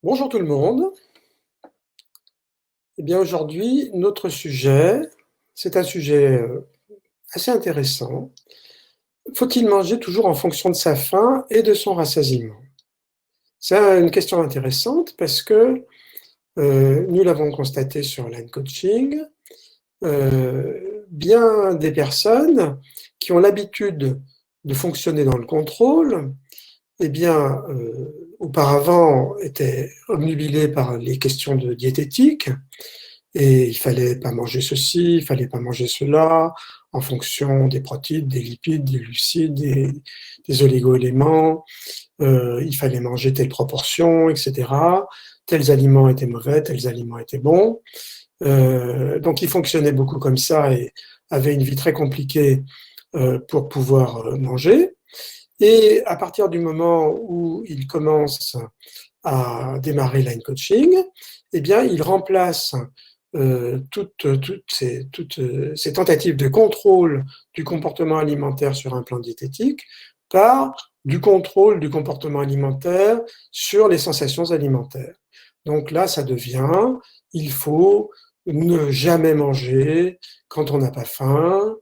Bonjour tout le monde. Eh bien aujourd'hui, notre sujet, c'est un sujet, assez intéressant. Faut-il manger toujours en fonction de sa faim et de son rassasiement? C'est une question intéressante parce que, nous l'avons constaté sur Line Coaching, bien des personnes qui ont l'habitude de fonctionner dans le contrôle, eh bien, auparavant étaient obnubilées par les questions de diététique. Et il fallait pas manger ceci, il fallait pas manger cela, en fonction des protéines, des lipides, des glucides, des oligo-éléments, il fallait manger telle proportion, et cetera. Tels aliments étaient mauvais, tels aliments étaient bons. Donc ils fonctionnaient beaucoup comme ça et avaient une vie très compliquée, pour pouvoir, manger. Et à partir du moment où ils commencent à démarrer Line Coaching, eh bien, ils remplacent toutes ces tentatives de contrôle du comportement alimentaire sur un plan diététique par du contrôle du comportement alimentaire sur les sensations alimentaires. Donc là, ça devient, il faut ne jamais manger quand on n'a pas faim,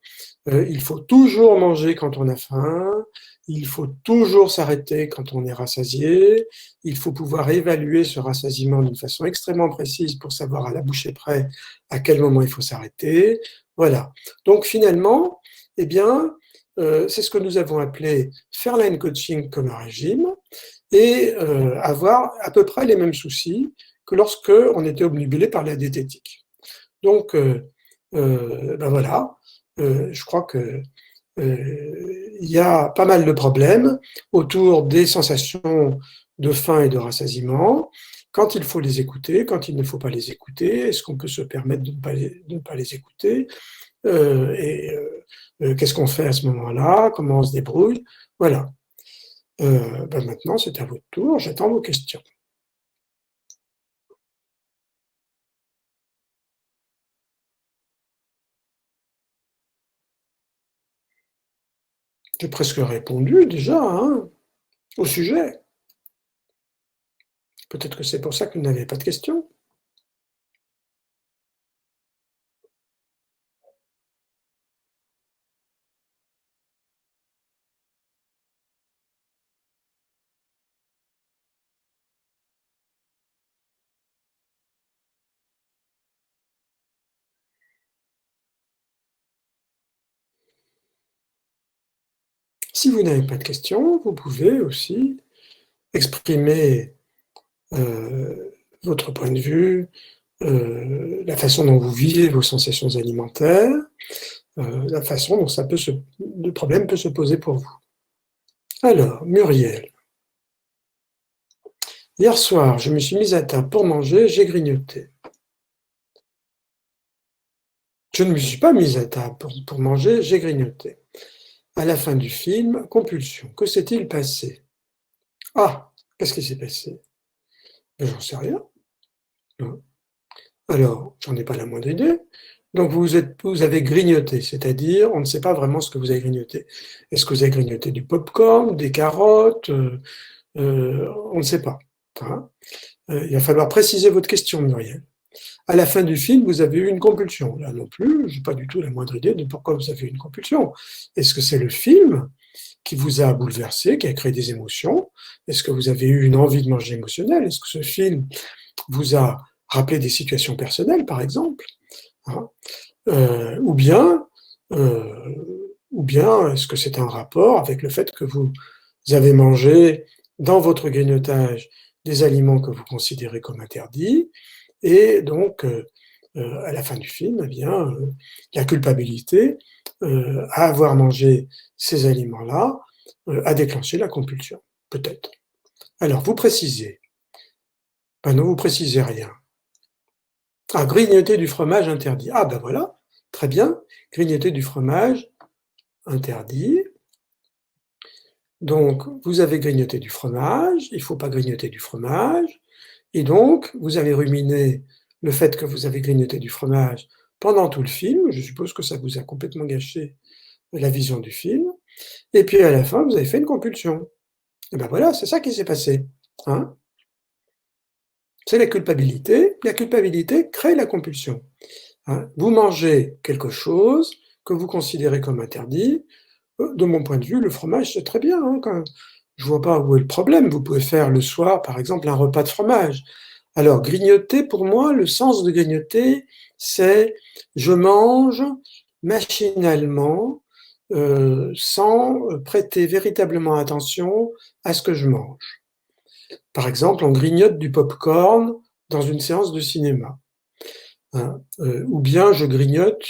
il faut toujours manger quand on a faim, il faut toujours s'arrêter quand on est rassasié, il faut pouvoir évaluer ce rassasiement d'une façon extrêmement précise pour savoir à la bouchée près à quel moment il faut s'arrêter. Voilà. Donc finalement, eh bien, c'est ce que nous avons appelé faire line coaching comme un régime et avoir à peu près les mêmes soucis que lorsque on était obnubilé par la diététique. Donc, ben voilà, je crois que il y a pas mal de problèmes autour des sensations de faim et de rassasiement, quand il faut les écouter, quand il ne faut pas les écouter, est-ce qu'on peut se permettre de ne pas les écouter, qu'est-ce qu'on fait à ce moment-là, comment on se débrouille, voilà. Ben maintenant c'est à votre tour, j'attends vos questions. J'ai presque répondu déjà, hein, au sujet. Peut-être que c'est pour ça que vous n'avez pas de questions. Si vous n'avez pas de questions, vous pouvez aussi exprimer votre point de vue, la façon dont vous vivez vos sensations alimentaires, la façon dont le problème peut se poser pour vous. Alors, Muriel. Hier soir, je me suis mise à table pour manger, j'ai grignoté. Je ne me suis pas mise à table pour manger, j'ai grignoté. À la fin du film, compulsion. Que s'est-il passé? Ah, qu'est-ce qui s'est passé? Ben, j'en sais rien. Non. Alors, j'en ai pas la moindre idée. Donc vous avez grignoté, c'est-à-dire on ne sait pas vraiment ce que vous avez grignoté. Est-ce que vous avez grignoté du popcorn, des carottes? On ne sait pas, hein. Il va falloir préciser votre question, Muriel. À la fin du film, vous avez eu une compulsion. Là non plus, je n'ai pas du tout la moindre idée de pourquoi vous avez eu une compulsion. Est-ce que c'est le film qui vous a bouleversé, qui a créé des émotions? Est-ce que vous avez eu une envie de manger émotionnelle? Est-ce que ce film vous a rappelé des situations personnelles, par exemple, hein? Ou bien, est-ce que c'est un rapport avec le fait que vous avez mangé dans votre grignotage des aliments que vous considérez comme interdits et donc, à la fin du film, eh bien, la culpabilité, à avoir mangé ces aliments-là, a déclenché la compulsion, peut-être. Alors vous précisez. Ben non, vous précisez rien. Ah, grignoter du fromage interdit. Ah ben voilà, très bien, grignoter du fromage interdit. Donc vous avez grignoté du fromage, il ne faut pas grignoter du fromage et donc vous avez ruminé le fait que vous avez grignoté du fromage pendant tout le film. Je suppose que ça vous a complètement gâché la vision du film et puis à la fin, vous avez fait une compulsion et ben voilà, c'est ça qui s'est passé, hein? c'est la culpabilité. La culpabilité crée la compulsion. Hein. Vous mangez quelque chose que vous considérez comme interdit. De mon point de vue, le fromage, c'est très bien. Hein, je ne vois pas où est le problème. Vous pouvez faire le soir, par exemple, un repas de fromage. Alors, grignoter, pour moi, le sens de grignoter, c'est je mange machinalement, sans prêter véritablement attention à ce que je mange. Par exemple, on grignote du pop-corn dans une séance de cinéma. Hein, ou bien je grignote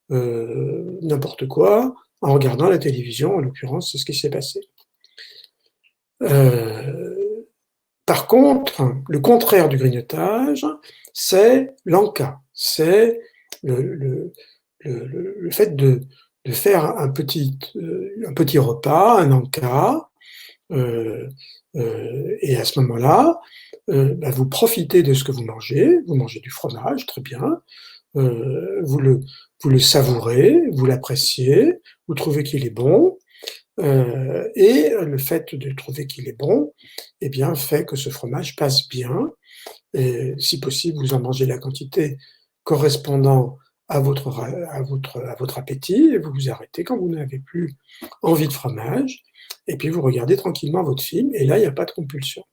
n'importe quoi en regardant la télévision, en l'occurrence, c'est ce qui s'est passé. Par contre, le contraire du grignotage, c'est l'encas, c'est le fait de faire un petit repas, un encas, et à ce moment-là, vous profitez de ce que vous mangez du fromage, très bien, vous le savourez, vous l'appréciez, vous trouvez qu'il est bon, et le fait de trouver qu'il est bon, eh bien, fait que ce fromage passe bien. Et si possible, vous en mangez la quantité correspondant à votre appétit, et vous vous arrêtez quand vous n'avez plus envie de fromage, et puis vous regardez tranquillement votre film, et là, il n'y a pas de compulsion.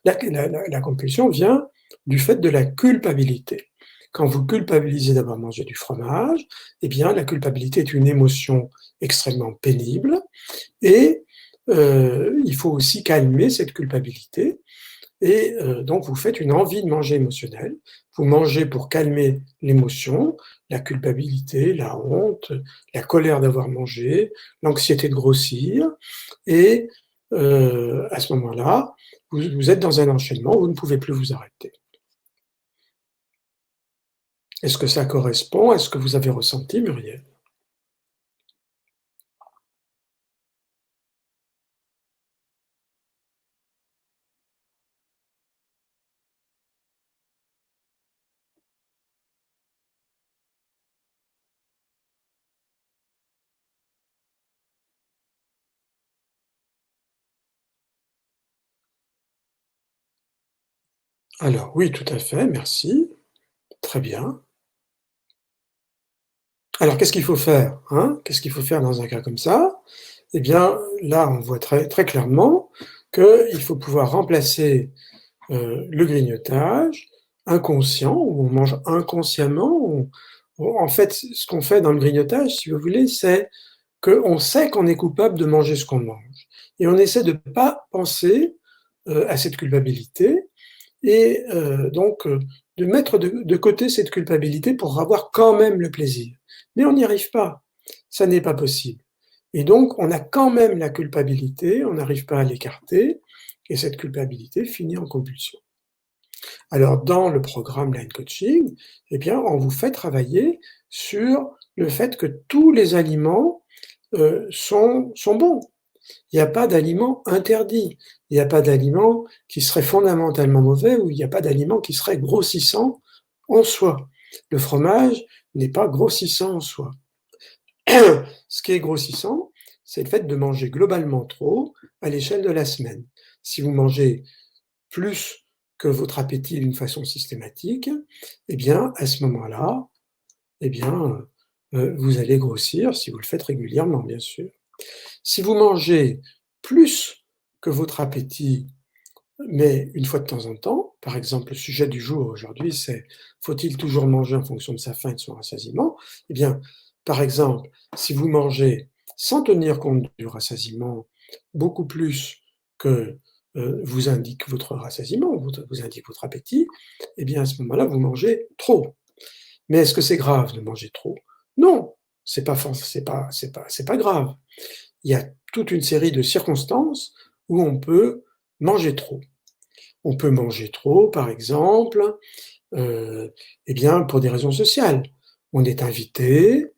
La compulsion vient du fait de la culpabilité. Quand vous culpabilisez d'avoir mangé du fromage, eh bien, la culpabilité est une émotion extrêmement pénible, et il faut aussi calmer cette culpabilité. Et donc, vous faites une envie de manger émotionnelle. Vous mangez pour calmer l'émotion, la culpabilité, la honte, la colère d'avoir mangé, l'anxiété de grossir. Et à ce moment-là, vous êtes dans un enchaînement, vous ne pouvez plus vous arrêter. Est-ce que ça correspond à ce que vous avez ressenti, Muriel? Alors oui, tout à fait, merci. Très bien. Alors qu'est-ce qu'il faut faire, hein? Qu'est-ce qu'il faut faire dans un cas comme ça? Eh bien, là, on voit très, très clairement qu'il faut pouvoir remplacer le grignotage inconscient, où on mange inconsciemment. En fait, ce qu'on fait dans le grignotage, si vous voulez, c'est qu'on sait qu'on est coupable de manger ce qu'on mange. Et on essaie de ne pas penser à cette culpabilité et donc de mettre de côté cette culpabilité pour avoir quand même le plaisir. Mais on n'y arrive pas. Ça n'est pas possible. Et donc, on a quand même la culpabilité, on n'arrive pas à l'écarter, et cette culpabilité finit en compulsion. Alors, dans le programme Line Coaching, eh bien, on vous fait travailler sur le fait que tous les aliments sont bons. Il n'y a pas d'aliments interdits. Il n'y a pas d'aliments qui seraient fondamentalement mauvais ou il n'y a pas d'aliments qui seraient grossissants en soi. Le fromage n'est pas grossissant en soi. Ce qui est grossissant, c'est le fait de manger globalement trop à l'échelle de la semaine. Si vous mangez plus que votre appétit d'une façon systématique, eh bien, à ce moment-là, eh bien, vous allez grossir si vous le faites régulièrement, bien sûr. Si vous mangez plus que votre appétit, mais une fois de temps en temps, par exemple, le sujet du jour aujourd'hui, c'est faut-il toujours manger en fonction de sa faim et de son rassasiement? Eh bien, par exemple, si vous mangez sans tenir compte du rassasiement beaucoup plus que vous indique votre rassasiement, vous indique votre appétit, eh bien à ce moment-là, vous mangez trop. Mais est-ce que c'est grave de manger trop? Non, c'est pas grave. Il y a toute une série de circonstances où on peut manger trop. On peut manger trop, par exemple, eh bien, pour des raisons sociales. On est invité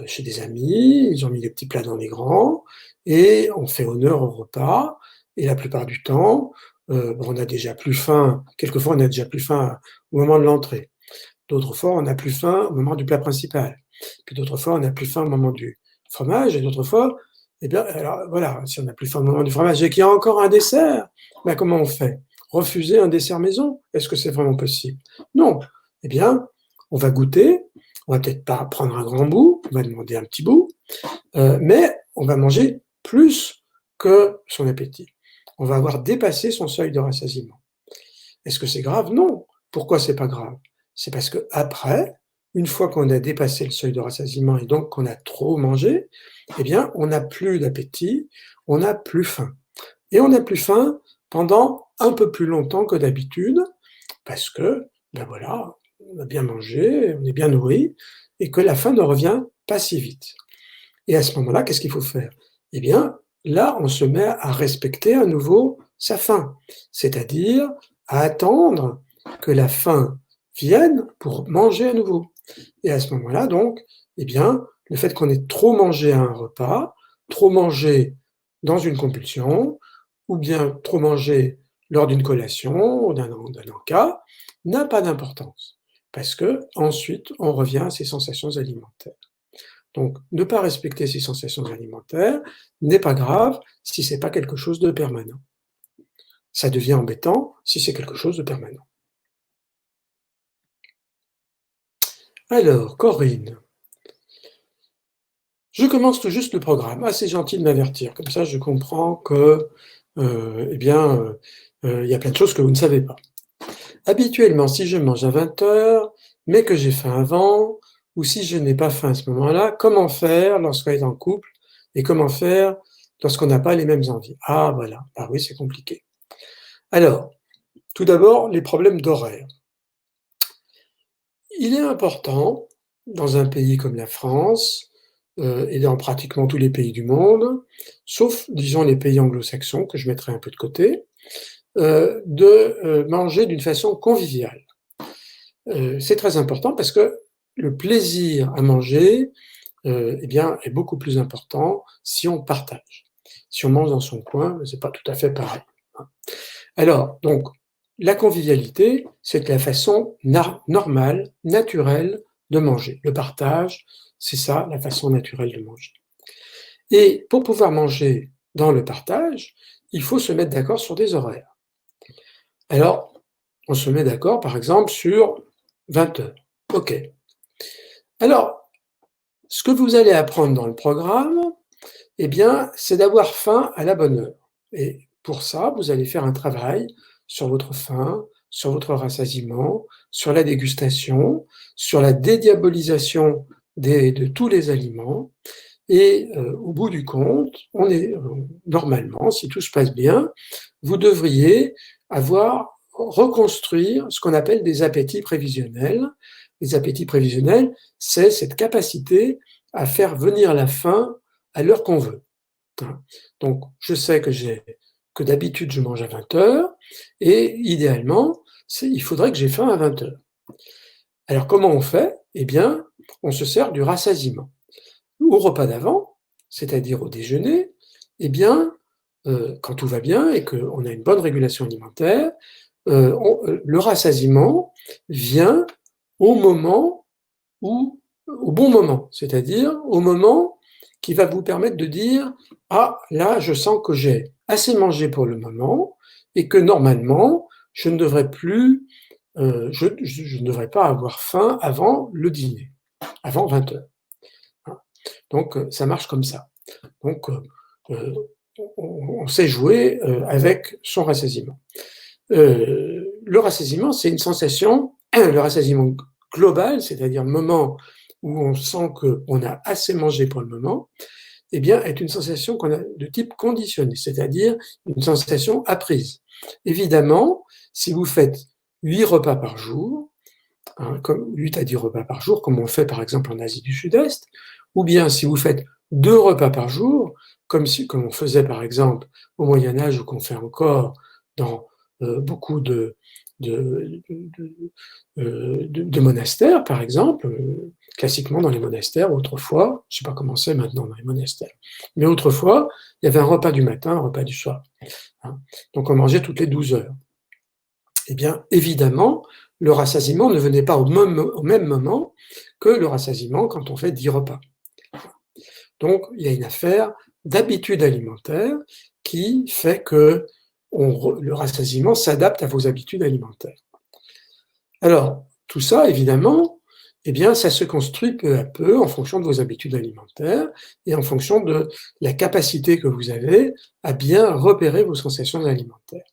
chez des amis, ils ont mis les petits plats dans les grands, et on fait honneur au repas. Et la plupart du temps, on a déjà plus faim. Quelquefois, on a déjà plus faim au moment de l'entrée. D'autres fois, on a plus faim au moment du plat principal. Puis d'autres fois, on a plus faim au moment du fromage, et d'autres fois, eh bien, alors voilà, si on a plus faim au moment du fromage et qu'il y a encore un dessert, ben comment on fait? refuser un dessert maison? Est-ce que c'est vraiment possible? Non. Eh bien, on va goûter, on va peut-être pas prendre un grand bout, on va demander un petit bout, mais on va manger plus que son appétit. On va avoir dépassé son seuil de rassasiement. Est-ce que c'est grave? Non. Pourquoi c'est pas grave? C'est parce qu'après, une fois qu'on a dépassé le seuil de rassasiement et donc qu'on a trop mangé, eh bien, on n'a plus d'appétit, on n'a plus faim. Et on n'a plus faim pendant un peu plus longtemps que d'habitude, parce que, ben voilà, on a bien mangé, on est bien nourri, et que la faim ne revient pas si vite. Et à ce moment-là, qu'est-ce qu'il faut faire? Eh bien, là, on se met à respecter à nouveau sa faim, c'est-à-dire à attendre que la faim vienne pour manger à nouveau. Et à ce moment-là, donc, eh bien, le fait qu'on ait trop mangé à un repas, trop mangé dans une compulsion, ou bien trop mangé lors d'une collation ou d'un encas, n'a pas d'importance, parce que ensuite on revient à ses sensations alimentaires. Donc, ne pas respecter ses sensations alimentaires n'est pas grave si c'est pas quelque chose de permanent. Ça devient embêtant si c'est quelque chose de permanent. Alors, Corinne. Je commence tout juste le programme. Ah, c'est gentil de m'avertir. Comme ça, je comprends que, il y a plein de choses que vous ne savez pas. Habituellement, si je mange à 20h, mais que j'ai faim avant, ou si je n'ai pas faim à ce moment-là, comment faire lorsqu'on est en couple et comment faire lorsqu'on n'a pas les mêmes envies? Ah, voilà. Ah oui, c'est compliqué. Alors, tout d'abord, les problèmes d'horaire. Il est important, dans un pays comme la France, et dans pratiquement tous les pays du monde, sauf, disons, les pays anglo-saxons, que je mettrai un peu de côté, de manger d'une façon conviviale. C'est très important parce que le plaisir à manger, eh bien, est beaucoup plus important si on partage. Si on mange dans son coin, c'est pas tout à fait pareil. Alors, donc, la convivialité, c'est la façon normale, naturelle de manger. Le partage, c'est ça, la façon naturelle de manger. Et pour pouvoir manger dans le partage, il faut se mettre d'accord sur des horaires. Alors, on se met d'accord, par exemple, sur 20 heures. OK. Alors, ce que vous allez apprendre dans le programme, eh bien, c'est d'avoir faim à la bonne heure. Et pour ça, vous allez faire un travail sur votre faim, sur votre rassasiement, sur la dégustation, sur la dédiabolisation de tous les aliments. Et au bout du compte, normalement, si tout se passe bien, vous devriez reconstruire ce qu'on appelle des appétits prévisionnels. Les appétits prévisionnels, c'est cette capacité à faire venir la faim à l'heure qu'on veut. Donc, je sais que d'habitude, je mange à 20h, et idéalement, il faudrait que j'ai faim à 20h. Alors, comment on fait? Eh bien, on se sert du rassasiement. Au repas d'avant, c'est-à-dire au déjeuner, eh bien, quand tout va bien et qu'on a une bonne régulation alimentaire, le rassasiement vient au bon moment, c'est-à-dire au moment qui va vous permettre de dire « Ah, là, je sens que j'ai assez mangé pour le moment et que normalement, je ne devrais je ne devrais pas avoir faim avant le dîner, avant 20h. » Donc, ça marche comme ça. Donc, on sait jouer avec son rassasiement. Le rassasiement, c'est une sensation, le rassasiement global, c'est-à-dire le moment où on sent qu'on a assez mangé pour le moment, eh bien, est une sensation qu'on a de type conditionné, c'est-à-dire une sensation apprise. Évidemment, si vous faites 8 repas par jour, comme 8 à 10 repas par jour, comme on fait par exemple en Asie du Sud-Est, ou bien si vous faites 2 repas par jour, comme on faisait par exemple au Moyen-Âge ou qu'on fait encore dans beaucoup de monastères, par exemple, classiquement dans les monastères, autrefois, je ne sais pas comment c'est maintenant dans les monastères, mais autrefois, il y avait un repas du matin, un repas du soir. Donc on mangeait toutes les 12 heures. Eh bien, évidemment, le rassasiement ne venait pas au même moment que le rassasiement quand on fait 10 repas. Donc, il y a une affaire d'habitude alimentaire qui fait que le rassasiement s'adapte à vos habitudes alimentaires. Alors, tout ça, évidemment, eh bien, ça se construit peu à peu en fonction de vos habitudes alimentaires et en fonction de la capacité que vous avez à bien repérer vos sensations alimentaires.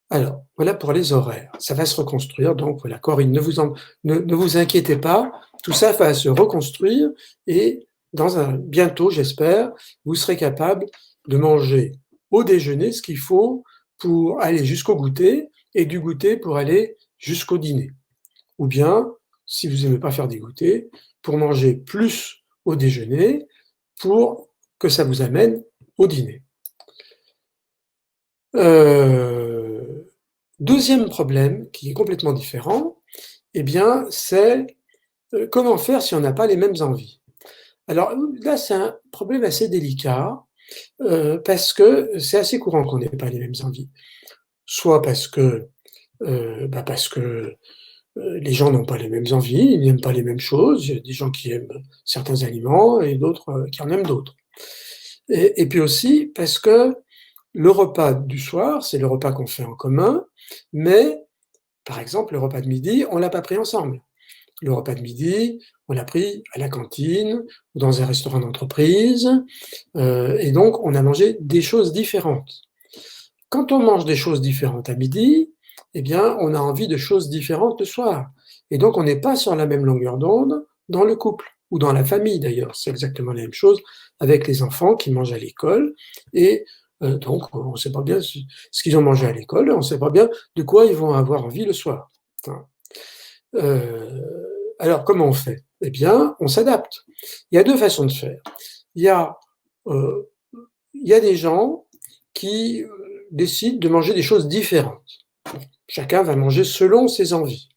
Alors, voilà pour les horaires. Ça va se reconstruire, donc voilà, Corinne, ne vous inquiétez pas, tout ça va se reconstruire et bientôt, j'espère, vous serez capable de manger au déjeuner ce qu'il faut pour aller jusqu'au goûter et du goûter pour aller jusqu'au dîner. Ou bien, si vous n'aimez pas faire des goûters, pour manger plus au déjeuner pour que ça vous amène au dîner. Deuxième problème, qui est complètement différent, eh bien, c'est comment faire si on n'a pas les mêmes envies. Alors là, c'est un problème assez délicat, parce que c'est assez courant qu'on n'ait pas les mêmes envies. Soit parce que les gens n'ont pas les mêmes envies, ils n'aiment pas les mêmes choses. Il y a des gens qui aiment certains aliments et d'autres qui en aiment d'autres. Et puis aussi parce que le repas du soir, c'est le repas qu'on fait en commun, mais par exemple, le repas de midi, on ne l'a pas pris ensemble. Le repas de midi, on l'a pris à la cantine ou dans un restaurant d'entreprise, et donc on a mangé des choses différentes. Quand on mange des choses différentes à midi, eh bien, on a envie de choses différentes le soir. Et donc, on n'est pas sur la même longueur d'onde dans le couple, ou dans la famille d'ailleurs. C'est exactement la même chose avec les enfants qui mangent à l'école. Et donc, on ne sait pas bien ce qu'ils ont mangé à l'école, on ne sait pas bien de quoi ils vont avoir envie le soir. Alors, comment on fait? Eh bien, on s'adapte. Il y a deux façons de faire. Il y a des gens qui décident de manger des choses différentes. Chacun va manger selon ses envies.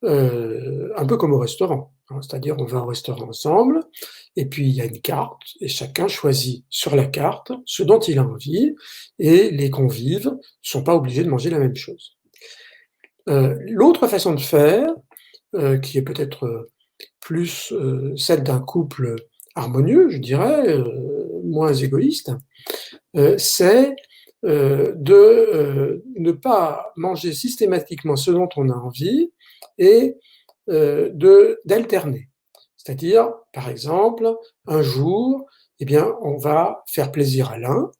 Un peu comme au restaurant. C'est-à-dire, on va au restaurant ensemble, et puis il y a une carte, et chacun choisit sur la carte ce dont il a envie, et les convives ne sont pas obligés de manger la même chose. L'autre façon de faire, qui est peut-être plus celle d'un couple harmonieux, je dirais, moins égoïste, c'est de ne pas manger systématiquement ce dont on a envie et d'alterner. C'est-à-dire, par exemple, un jour, eh bien, on va faire plaisir à l'un,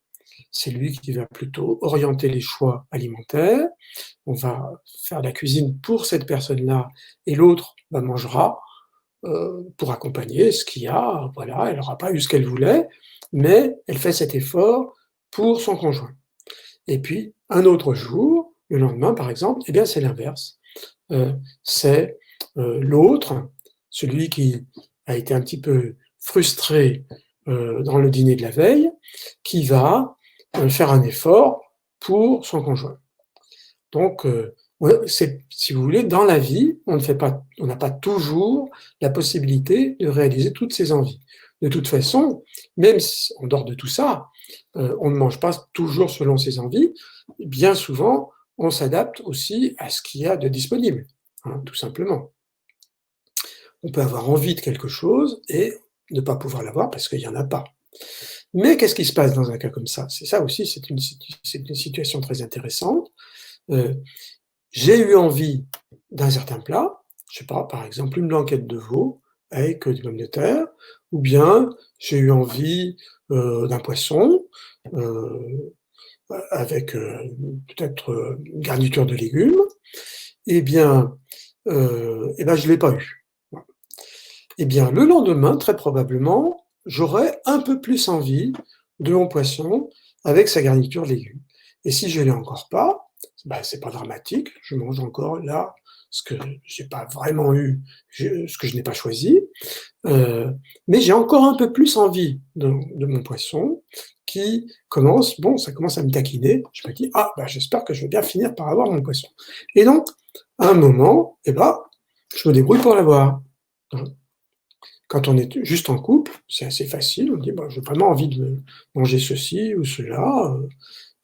c'est lui qui va plutôt orienter les choix alimentaires, on va faire la cuisine pour cette personne-là et l'autre mangera pour accompagner ce qu'il y a, voilà, elle n'aura pas eu ce qu'elle voulait, mais elle fait cet effort pour son conjoint. Et puis, un autre jour, le lendemain par exemple, eh bien c'est l'inverse. C'est l'autre, celui qui a été un petit peu frustré dans le dîner de la veille, qui va faire un effort pour son conjoint. Donc, si vous voulez, dans la vie, on n'a pas toujours la possibilité de réaliser toutes ses envies. De toute façon, même si, en dehors de tout ça, on ne mange pas toujours selon ses envies. Bien souvent, on s'adapte aussi à ce qu'il y a de disponible, tout simplement. On peut avoir envie de quelque chose et ne pas pouvoir l'avoir parce qu'il n'y en a pas. Mais qu'est-ce qui se passe dans un cas comme ça? C'est ça aussi, c'est une situation très intéressante. J'ai eu envie d'un certain plat, je sais pas, par exemple une blanquette de veau avec des pommes de terre, ou bien j'ai eu envie d'un poisson avec peut-être une garniture de légumes, eh bien je l'ai pas eu. Eh bien, le lendemain, très probablement, j'aurais un peu plus envie de mon poisson avec sa garniture de légumes. Et si je l'ai encore pas, c'est pas dramatique, je mange encore là ce que j'ai pas vraiment eu, ce que je n'ai pas choisi, mais j'ai encore un peu plus envie de mon poisson qui ça commence à me taquiner. Je me dis j'espère que je vais bien finir par avoir mon poisson. Et donc, à un moment, je me débrouille pour l'avoir. Quand on est juste en couple, c'est assez facile. On dit j'ai vraiment envie de manger ceci ou cela.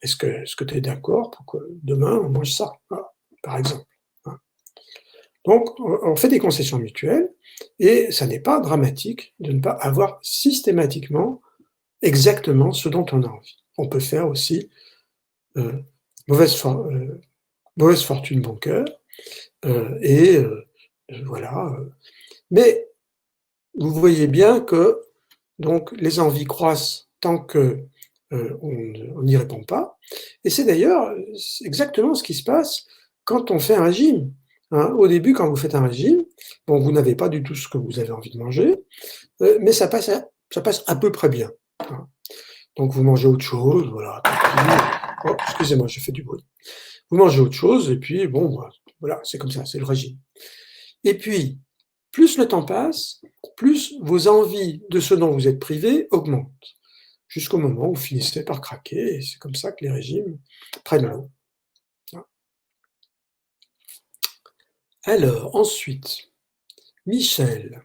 Est-ce que tu es d'accord pour que demain on mange ça, voilà, par exemple. Donc, on fait des concessions mutuelles et ça n'est pas dramatique de ne pas avoir systématiquement exactement ce dont on a envie. on peut faire aussi mauvaise fortune, bon cœur, voilà. Mais vous voyez bien que donc les envies croissent tant que on n'y répond pas. Et c'est d'ailleurs exactement ce qui se passe quand on fait un régime. Hein. Au début, quand vous faites un régime, bon, vous n'avez pas du tout ce que vous avez envie de manger, mais ça passe à peu près bien. Hein. Donc vous mangez autre chose, voilà. Oh, excusez-moi, j'ai fait du bruit. Vous mangez autre chose, et puis bon, voilà, c'est comme ça, c'est le régime. Et puis, plus le temps passe, plus vos envies de ce dont vous êtes privé augmentent, jusqu'au moment où vous finissez par craquer, et c'est comme ça que les régimes prennent l'eau. Alors, ensuite, Michel,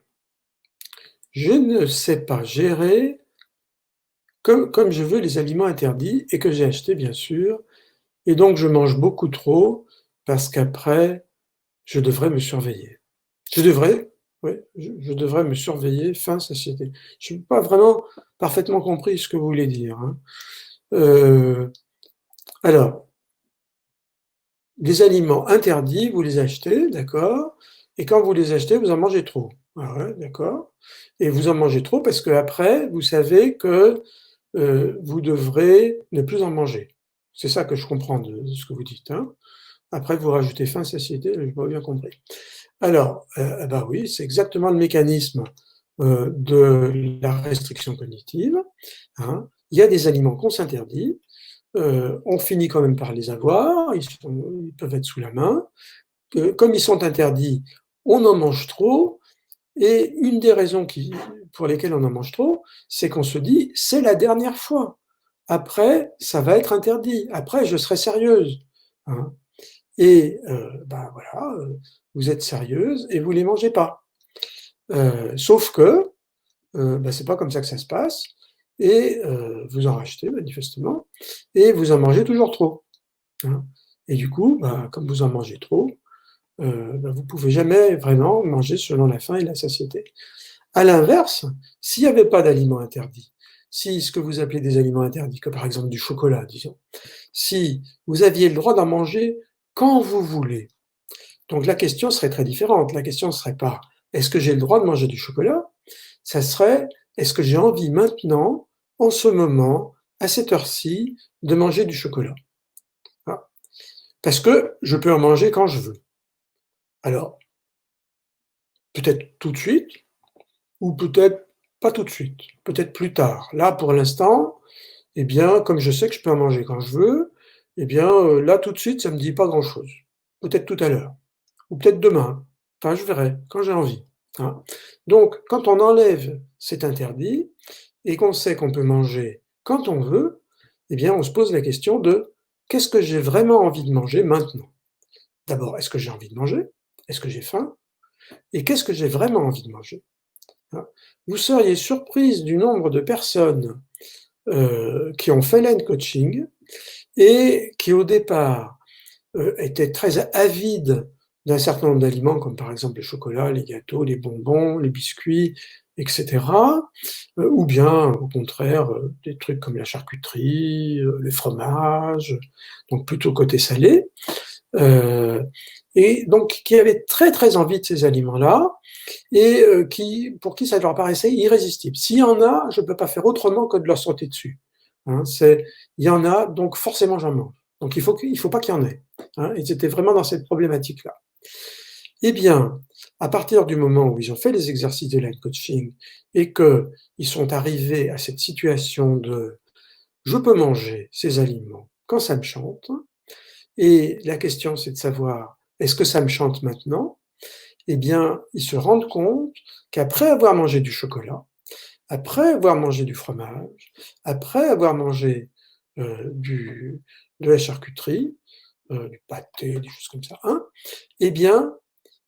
je ne sais pas gérer comme je veux les aliments interdits et que j'ai achetés, bien sûr, et donc je mange beaucoup trop parce qu'après, je devrais me surveiller. Je devrais me surveiller, faim, satiété. Je n'ai pas vraiment parfaitement compris ce que vous voulez dire. Hein. Alors, les aliments interdits, vous les achetez, d'accord, et quand vous les achetez, vous en mangez trop. Ah ouais, d'accord. Et vous en mangez trop parce qu'après, vous savez que vous devrez ne plus en manger. C'est ça que je comprends de ce que vous dites. Hein. Après, vous rajoutez faim, satiété, je n'ai pas bien compris. Alors, bah oui, c'est exactement le mécanisme de la restriction cognitive. Hein. Il y a des aliments qu'on s'interdit, on finit quand même par les avoir, ils peuvent être sous la main. Comme ils sont interdits, on en mange trop, et une des raisons pour lesquelles on en mange trop, c'est qu'on se dit, c'est la dernière fois. Après, ça va être interdit. Après, je serai sérieuse. Hein. Et ben voilà, vous êtes sérieuse et vous ne les mangez pas. Sauf que ben, c'est pas comme ça que ça se passe. Et vous en rachetez manifestement, et vous en mangez toujours trop. Hein. Et du coup, ben, comme vous en mangez trop, ben, vous ne pouvez jamais vraiment manger selon la faim et la satiété. À l'inverse, s'il n'y avait pas d'aliments interdits, si ce que vous appelez des aliments interdits, comme par exemple du chocolat, disons, si vous aviez le droit d'en manger quand vous voulez, donc la question serait très différente. La question ne serait pas est-ce que j'ai le droit de manger du chocolat? Ça serait est-ce que j'ai envie maintenant, en ce moment, à cette heure-ci, de manger du chocolat? Voilà. Parce que je peux en manger quand je veux. Alors, peut-être tout de suite, ou peut-être pas tout de suite, peut-être plus tard. Là, pour l'instant, eh bien, comme je sais que je peux en manger quand je veux, eh bien, là, tout de suite, ça ne me dit pas grand-chose. Peut-être tout à l'heure, ou peut-être demain. Enfin, je verrai, quand j'ai envie. Hein. Donc, quand on enlève cet interdit, et qu'on sait qu'on peut manger quand on veut, eh bien, on se pose la question de qu'est-ce que j'ai vraiment envie de manger maintenant? D'abord, est-ce que j'ai envie de manger? Est-ce que j'ai faim? Et qu'est-ce que j'ai vraiment envie de manger? Vous seriez surprise du nombre de personnes qui ont fait l'end-coaching et qui, au départ, étaient très avides d'un certain nombre d'aliments, comme par exemple le chocolat, les gâteaux, les bonbons, les biscuits, etc. Ou bien, au contraire, des trucs comme la charcuterie, le fromage, donc plutôt côté salé. Et donc qui avaient très très envie de ces aliments-là, et pour qui ça leur paraissait irrésistible. S'il y en a, je ne peux pas faire autrement que de leur sauter dessus. Hein, il y en a, donc forcément j'en mange. Donc il faut pas qu'il y en ait. Hein, ils étaient vraiment dans cette problématique-là. Eh bien, à partir du moment où ils ont fait les exercices de life coaching et qu'ils sont arrivés à cette situation de je peux manger ces aliments quand ça me chante, et la question c'est de savoir est-ce que ça me chante maintenant? Eh bien, ils se rendent compte qu'après avoir mangé du chocolat, après avoir mangé du fromage, après avoir mangé de la charcuterie, du pâté, des choses comme ça, hein, eh bien,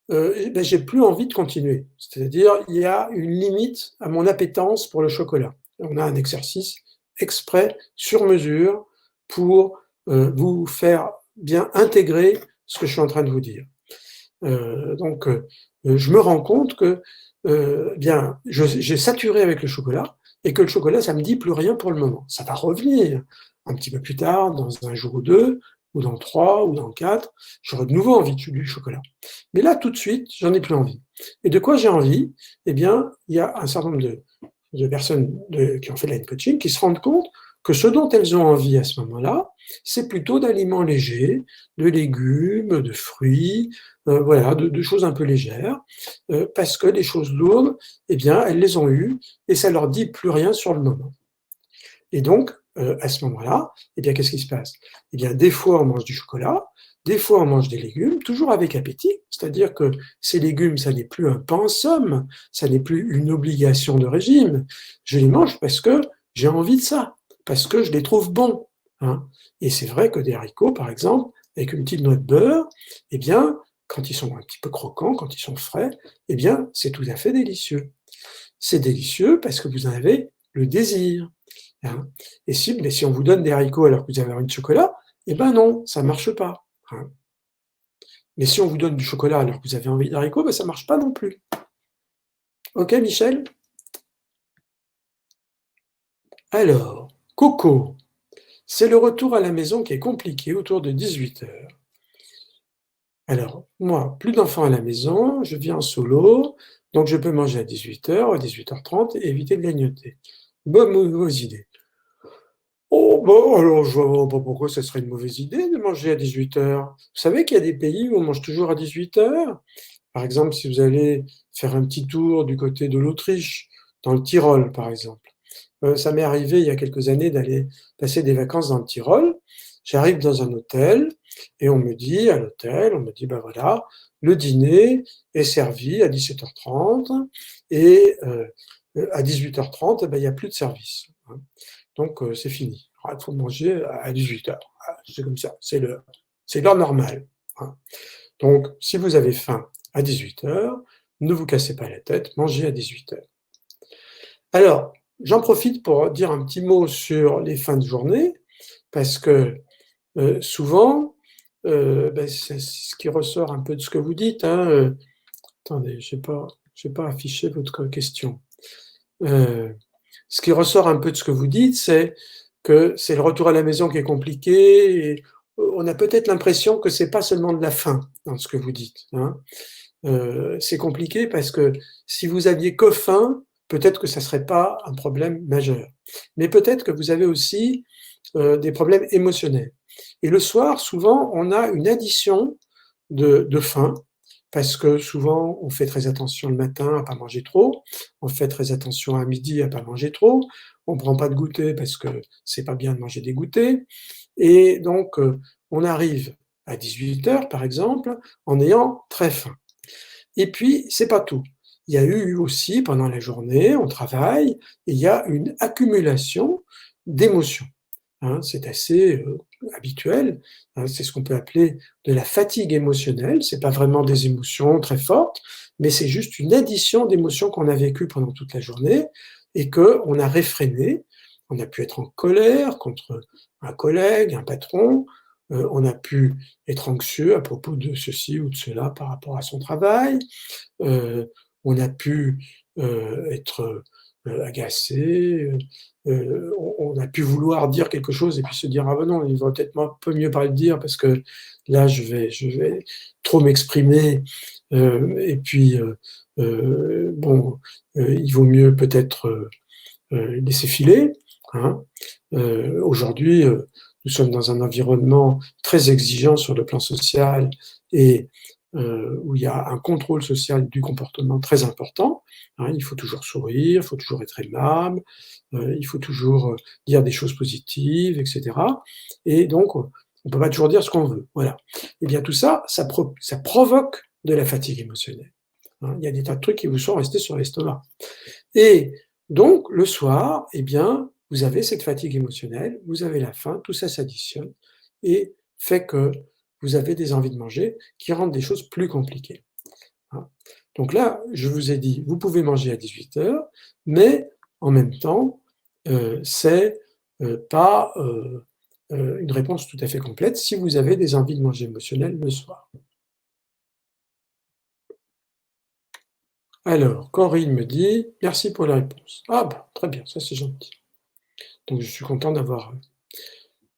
j'ai plus envie de continuer. C'est-à-dire, il y a une limite à mon appétence pour le chocolat. On a un exercice exprès, sur mesure, pour vous faire bien intégrer ce que je suis en train de vous dire. Donc, je me rends compte que bien, j'ai saturé avec le chocolat et que le chocolat, ça me dit plus rien pour le moment. Ça va revenir, un petit peu plus tard, dans un jour ou deux, ou dans 3, ou dans 4, j'aurai de nouveau envie du chocolat. Mais là, tout de suite, j'en ai plus envie. Et de quoi j'ai envie? Eh bien, il y a un certain nombre de personnes qui ont fait de la coaching qui se rendent compte que ce dont elles ont envie à ce moment-là, c'est plutôt d'aliments légers, de légumes, de fruits, voilà, de choses un peu légères, parce que les choses lourdes, eh bien, elles les ont eues et ça leur dit plus rien sur le moment. Et donc, à ce moment-là, eh bien, qu'est-ce qui se passe? Eh bien, des fois, on mange du chocolat, des fois, on mange des légumes, toujours avec appétit, c'est-à-dire que ces légumes, ça n'est plus un pensum, ça n'est plus une obligation de régime. Je les mange parce que j'ai envie de ça, parce que je les trouve bons. Hein. Et c'est vrai que des haricots, par exemple, avec une petite noix de beurre, eh bien, quand ils sont un petit peu croquants, quand ils sont frais, eh bien, c'est tout à fait délicieux. C'est délicieux parce que vous en avez le désir. Hein. Et si on vous donne des haricots alors que vous avez envie de chocolat, eh ben non, ça ne marche pas. Hein. Mais si on vous donne du chocolat alors que vous avez envie d'haricots, ben ça ne marche pas non plus. Ok, Michel? Alors, Coco, c'est le retour à la maison qui est compliqué autour de 18 heures. Alors, moi, plus d'enfants à la maison, je vis en solo, donc je peux manger à 18 heures, à 18h30 et éviter de grignoter. Bonne mauvaise idée. Oh, bon, alors je vois pas pourquoi ça serait une mauvaise idée de manger à 18 heures. Vous savez qu'il y a des pays où on mange toujours à 18 heures. Par exemple, si vous allez faire un petit tour du côté de l'Autriche, dans le Tyrol, par exemple. Ça m'est arrivé il y a quelques années d'aller passer des vacances dans le Tyrol. J'arrive dans un hôtel et on me dit, à l'hôtel, on me dit, ben voilà, le dîner est servi à 17h30 et à 18h30, ben, il n'y a plus de service. Hein. Donc, c'est fini. Il faut manger à 18h. C'est comme ça, c'est l'heure normale. Hein. Donc, si vous avez faim à 18h, ne vous cassez pas la tête, mangez à 18h. Alors, j'en profite pour dire un petit mot sur les fins de journée, parce que souvent, ben, c'est ce qui ressort un peu de ce que vous dites. Hein, attendez, je n'ai pas affiché votre question. Ce qui ressort un peu de ce que vous dites, c'est que c'est le retour à la maison qui est compliqué. Et on a peut-être l'impression que c'est pas seulement de la faim dans ce que vous dites. Hein. C'est compliqué parce que si vous aviez que faim, peut-être que ça serait pas un problème majeur. Mais peut-être que vous avez aussi des problèmes émotionnels. Et le soir, souvent, on a une addition de faim, parce que souvent, on fait très attention le matin à pas manger trop, on fait très attention à midi à pas manger trop, on prend pas de goûter parce que c'est pas bien de manger des goûters, et donc on arrive à 18 heures, par exemple, en ayant très faim. Et puis, c'est pas tout. Il y a eu aussi, pendant la journée, on travaille, et il y a une accumulation d'émotions. Hein, c'est assez habituel. Hein, c'est ce qu'on peut appeler de la fatigue émotionnelle. C'est pas vraiment des émotions très fortes, mais c'est juste une addition d'émotions qu'on a vécues pendant toute la journée et que on a réfréné. On a pu être en colère contre un collègue, un patron. On a pu être anxieux à propos de ceci ou de cela par rapport à son travail. Euh, on a pu être agacé, on a pu vouloir dire quelque chose et puis se dire ah ben non, il va peut-être un peu mieux pas le dire parce que là je vais trop m'exprimer et puis bon il vaut mieux peut-être laisser filer. Hein. Aujourd'hui, nous sommes dans un environnement très exigeant sur le plan social et où il y a un contrôle social du comportement très important. Hein, il faut toujours sourire, il faut toujours être aimable, il faut toujours dire des choses positives, etc. Et donc, on ne peut pas toujours dire ce qu'on veut. Voilà. Et bien tout ça, ça provoque de la fatigue émotionnelle. Hein, il y a des tas de trucs qui vous sont restés sur l'estomac. Et donc, le soir, eh bien, vous avez cette fatigue émotionnelle, vous avez la faim, tout ça s'additionne et fait que vous avez des envies de manger qui rendent des choses plus compliquées. Hein. Donc là, je vous ai dit, vous pouvez manger à 18h, mais en même temps, c'est pas une réponse tout à fait complète si vous avez des envies de manger émotionnelles le soir. Alors, Corinne me dit, merci pour la réponse. Ah bah, très bien, ça c'est gentil. Donc je suis content d'avoir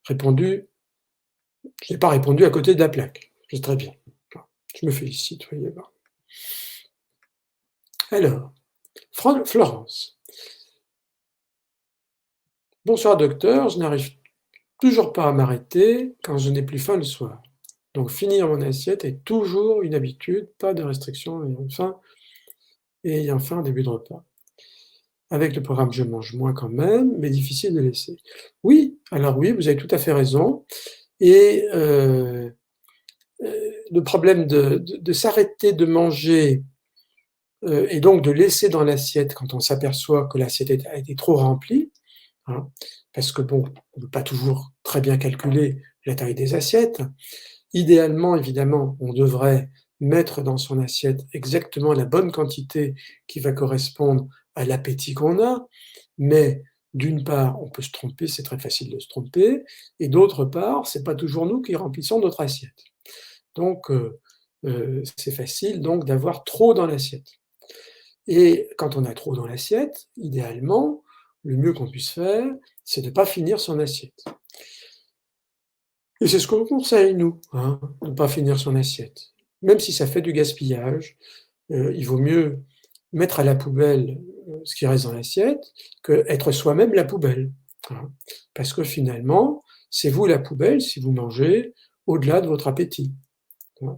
répondu, je n'ai pas répondu à côté de la plaque. C'est très bien. Je me félicite, voyez voir. Alors, Florence. Bonsoir docteur, je n'arrive toujours pas à m'arrêter quand je n'ai plus faim le soir. Donc finir mon assiette est toujours une habitude, pas de restriction ayant faim en début de repas. Avec le programme, je mange moins quand même, mais difficile de laisser. Oui, alors oui, vous avez tout à fait raison. Et le problème de s'arrêter de manger et donc de laisser dans l'assiette quand on s'aperçoit que l'assiette a été trop remplie, hein, parce que bon, on ne peut pas toujours très bien calculer la taille des assiettes. Idéalement, évidemment, on devrait mettre dans son assiette exactement la bonne quantité qui va correspondre à l'appétit qu'on a, mais d'une part, on peut se tromper, c'est très facile de se tromper, et d'autre part, c'est pas toujours nous qui remplissons notre assiette. Donc, c'est facile donc d'avoir trop dans l'assiette. Et quand on a trop dans l'assiette, idéalement, le mieux qu'on puisse faire, c'est de ne pas finir son assiette. Et c'est ce qu'on conseille, nous, hein, de ne pas finir son assiette. Même si ça fait du gaspillage, il vaut mieux mettre à la poubelle ce qui reste dans l'assiette que être soi-même la poubelle. Hein. Parce que finalement, c'est vous la poubelle si vous mangez au-delà de votre appétit. Hein.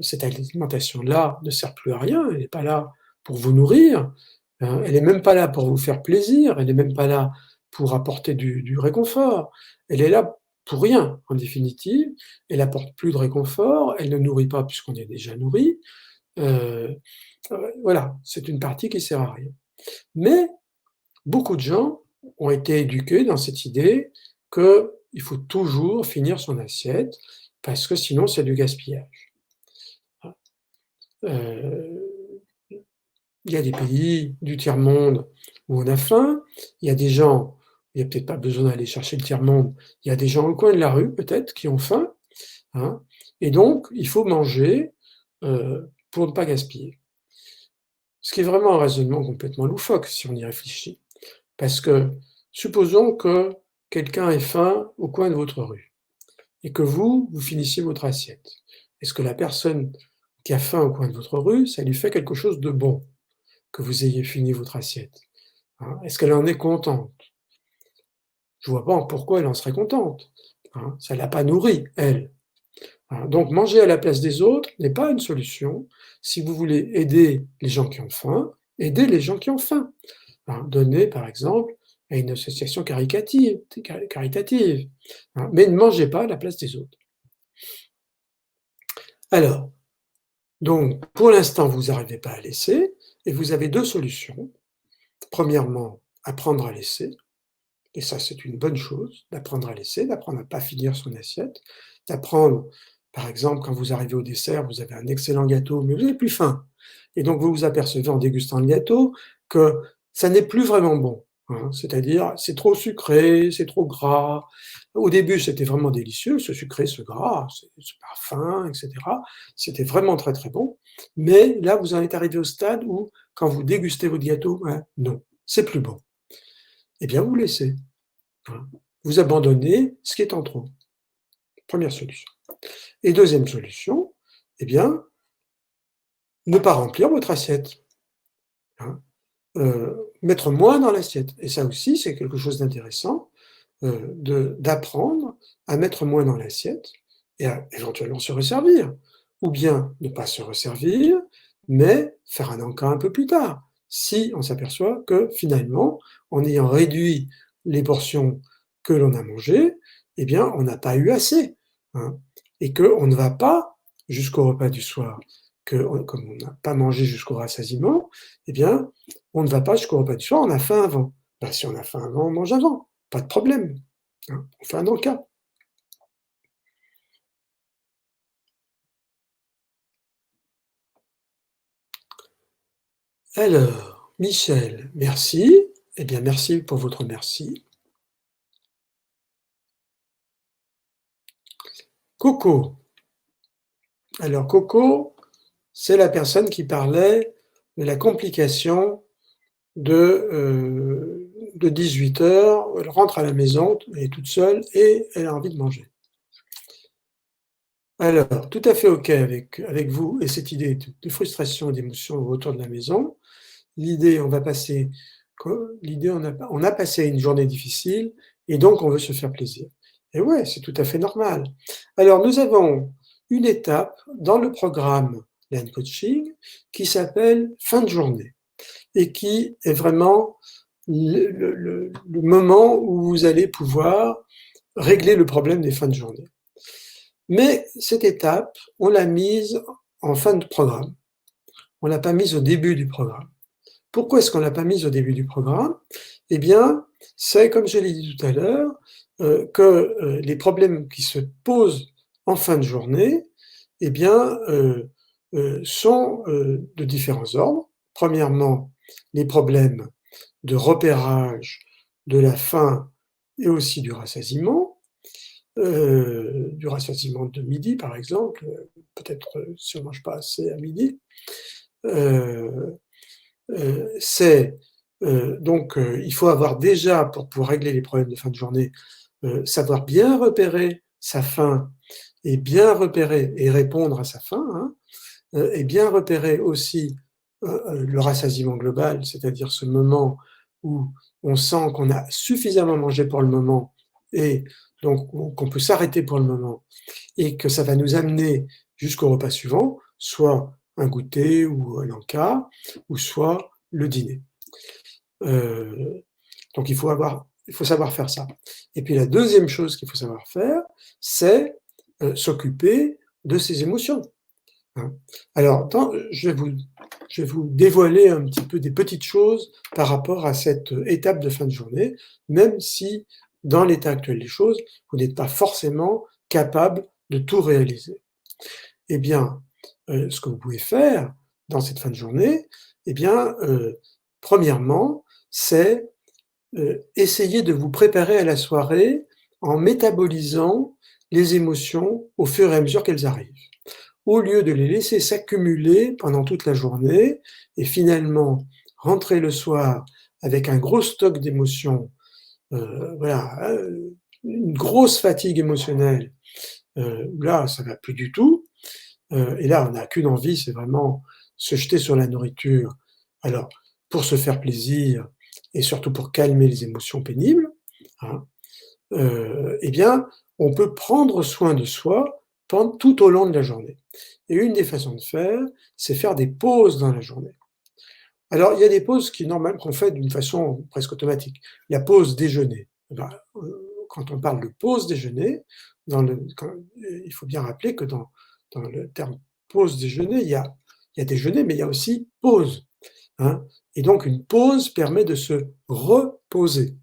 Cette alimentation-là ne sert plus à rien, elle n'est pas là pour vous nourrir, hein, elle n'est même pas là pour vous faire plaisir, elle n'est même pas là pour apporter du réconfort, elle est là pour rien, en définitive, elle apporte plus de réconfort, elle ne nourrit pas puisqu'on est déjà nourri, voilà, c'est une partie qui sert à rien. Mais beaucoup de gens ont été éduqués dans cette idée qu'il faut toujours finir son assiette parce que sinon c'est du gaspillage. Il y a des pays du tiers-monde où on a faim, il y a des gens, il n'y a peut-être pas besoin d'aller chercher le tiers-monde, il y a des gens au coin de la rue peut-être qui ont faim, hein, et donc il faut manger pour ne pas gaspiller. Ce qui est vraiment un raisonnement complètement loufoque si on y réfléchit. Parce que supposons que quelqu'un ait faim au coin de votre rue et que vous finissiez votre assiette. Est-ce que la personne qui a faim au coin de votre rue, ça lui fait quelque chose de bon que vous ayez fini votre assiette? Hein? Est-ce qu'elle en est contente? Je ne vois pas pourquoi elle en serait contente. Hein? Ça ne l'a pas nourrie, elle. Hein? Donc manger à la place des autres n'est pas une solution. Si vous voulez aider les gens qui ont faim, aidez les gens qui ont faim. Hein? Donnez, par exemple, à une association caritative, hein? Mais ne mangez pas à la place des autres. Alors, donc, pour l'instant, vous n'arrivez pas à laisser, et vous avez deux solutions. Premièrement, apprendre à laisser, et ça c'est une bonne chose, d'apprendre à laisser, d'apprendre à ne pas finir son assiette, d'apprendre, par exemple, quand vous arrivez au dessert, vous avez un excellent gâteau, mais vous n'avez plus faim. Et donc vous vous apercevez en dégustant le gâteau que ça n'est plus vraiment bon. Hein. C'est-à-dire, c'est trop sucré, c'est trop gras. Au début, c'était vraiment délicieux, ce sucré, ce gras, ce parfum, etc. C'était vraiment très très bon. Mais là, vous en êtes arrivé au stade où, quand vous dégustez votre gâteau, hein, non, c'est plus bon. Eh bien, vous laissez. Hein. Vous abandonnez ce qui est en trop. Première solution. Et deuxième solution, eh bien, ne pas remplir votre assiette. Hein. Mettre moins dans l'assiette. Et ça aussi, c'est quelque chose d'intéressant, d'apprendre à mettre moins dans l'assiette et à éventuellement se resservir. Ou bien ne pas se resservir, mais faire un encas un peu plus tard. Si on s'aperçoit que finalement, en ayant réduit les portions que l'on a mangées, eh bien, on n'a pas eu assez. Hein, et qu'on ne va pas jusqu'au repas du soir, comme on n'a pas mangé jusqu'au rassasiement, eh bien, on ne va pas jusqu'au repas du soir, on a faim avant. Ben, si on a faim avant, on mange avant, pas de problème. Hein, on fait un encas. Alors, Michel, merci. Eh bien, merci pour votre merci. Coco. Alors, Coco, c'est la personne qui parlait de la complication de de 18 heures, elle rentre à la maison, elle est toute seule et elle a envie de manger. Alors, tout à fait OK avec vous et cette idée de frustration et d'émotion autour de la maison. L'idée, on a passé une journée difficile et donc on veut se faire plaisir. Et ouais, c'est tout à fait normal. Alors, nous avons une étape dans le programme Land Coaching qui s'appelle fin de journée et qui est vraiment le moment où vous allez pouvoir régler le problème des fins de journée. Mais cette étape, on l'a mise en fin de programme. On l'a pas mise au début du programme. Pourquoi est-ce qu'on l'a pas mise au début du programme? Eh bien, c'est comme je l'ai dit tout à l'heure, que les problèmes qui se posent en fin de journée, eh bien, sont de différents ordres. Premièrement, les problèmes de repérage de la faim et aussi du rassasiement de midi, par exemple, peut-être si on ne mange pas assez à midi. Il faut avoir déjà, pour pouvoir régler les problèmes de fin de journée, savoir bien repérer sa faim et bien repérer et répondre à sa faim, hein, et bien repérer aussi le rassasiement global, c'est-à-dire ce moment où on sent qu'on a suffisamment mangé pour le moment et donc qu'on peut s'arrêter pour le moment et que ça va nous amener jusqu'au repas suivant, soit un goûter ou un encas, ou soit le dîner. Donc il faut savoir faire ça. Et puis la deuxième chose qu'il faut savoir faire, c'est s'occuper de ses émotions. Hein. Alors, je vais vous dévoiler un petit peu des petites choses par rapport à cette étape de fin de journée, même si dans l'état actuel des choses, vous n'êtes pas forcément capable de tout réaliser. Eh bien, ce que vous pouvez faire dans cette fin de journée, eh bien, premièrement, c'est essayer de vous préparer à la soirée en métabolisant les émotions au fur et à mesure qu'elles arrivent. Au lieu de les laisser s'accumuler pendant toute la journée et finalement rentrer le soir avec un gros stock d'émotions, voilà, une grosse fatigue émotionnelle, là, ça va plus du tout. Et là, on n'a qu'une envie, c'est vraiment se jeter sur la nourriture. Alors, pour se faire plaisir et surtout pour calmer les émotions pénibles, hein, eh bien, on peut prendre soin de soi tout au long de la journée. Et une des façons de faire, c'est faire des pauses dans la journée. Alors, il y a des pauses qu'on fait d'une façon presque automatique. La pause déjeuner. Ben, quand on parle de pause déjeuner, il faut bien rappeler que dans le terme pause déjeuner, il y a déjeuner, mais il y a aussi pause. Hein. Et donc, une pause permet de se reposer.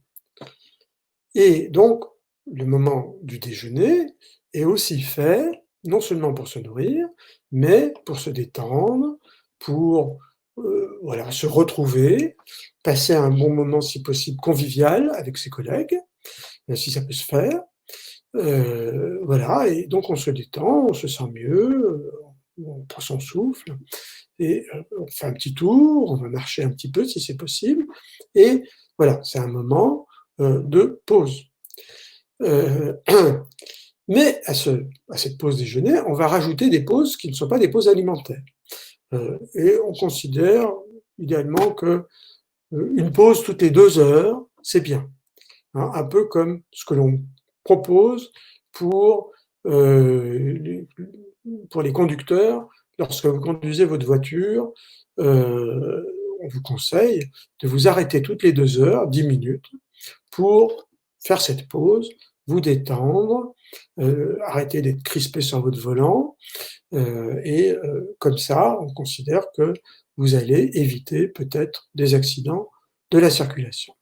Et donc, le moment du déjeuner est aussi fait, non seulement pour se nourrir, mais pour se détendre, pour voilà, se retrouver, passer un bon moment, si possible, convivial avec ses collègues, si ça peut se faire. Voilà, et donc on se détend, on se sent mieux, on prend son souffle, et on fait un petit tour, on va marcher un petit peu si c'est possible, et voilà, c'est un moment de pause. Mais à cette pause déjeuner, on va rajouter des pauses qui ne sont pas des pauses alimentaires. Et on considère idéalement que une pause toutes les 2 heures, c'est bien. Hein, un peu comme ce que l'on propose pour les conducteurs. Lorsque vous conduisez votre voiture, on vous conseille de vous arrêter toutes les 2 heures, 10 minutes, pour faire cette pause, vous détendre, arrêter d'être crispé sur votre volant, et comme ça, on considère que vous allez éviter peut-être des accidents de la circulation.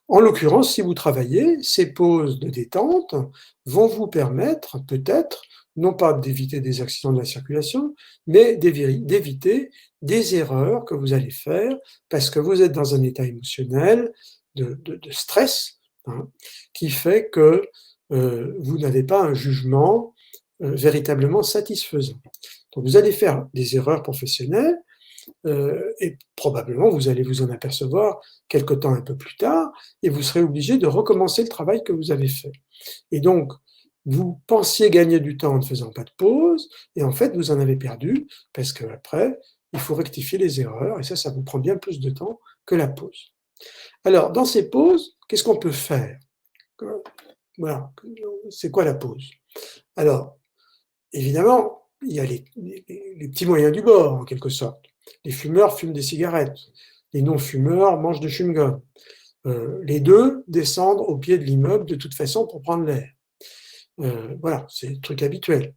En l'occurrence, si vous travaillez, ces pauses de détente vont vous permettre peut-être, non pas d'éviter des accidents de la circulation, mais d'éviter des erreurs que vous allez faire parce que vous êtes dans un état émotionnel de stress, hein, qui fait que vous n'avez pas un jugement véritablement satisfaisant. Donc vous allez faire des erreurs professionnelles et probablement vous allez vous en apercevoir quelque temps un peu plus tard, et vous serez obligé de recommencer le travail que vous avez fait. Et donc, vous pensiez gagner du temps en ne faisant pas de pause, et en fait, vous en avez perdu, parce qu'après, il faut rectifier les erreurs, et ça vous prend bien plus de temps que la pause. Alors, dans ces pauses, qu'est-ce qu'on peut faire? Voilà, c'est quoi la pause? Alors, évidemment, il y a les petits moyens du bord, en quelque sorte. Les fumeurs fument des cigarettes, les non-fumeurs mangent de chewing-gum. Les deux descendent au pied de l'immeuble de toute façon pour prendre l'air. Voilà, c'est le truc habituel.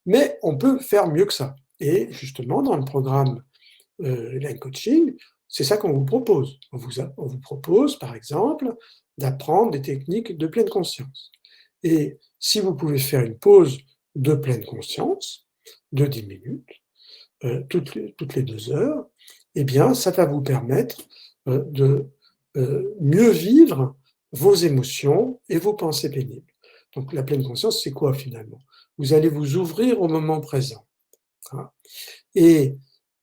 Mais on peut faire mieux que ça. Et justement, dans le programme Line Coaching, c'est ça qu'on vous propose. On vous propose, par exemple, d'apprendre des techniques de pleine conscience. Et si vous pouvez faire une pause de pleine conscience de 10 minutes, toutes les 2 heures, eh bien, ça va vous permettre de mieux vivre vos émotions et vos pensées pénibles. Donc, la pleine conscience, c'est quoi finalement? Vous allez vous ouvrir au moment présent. Hein. Et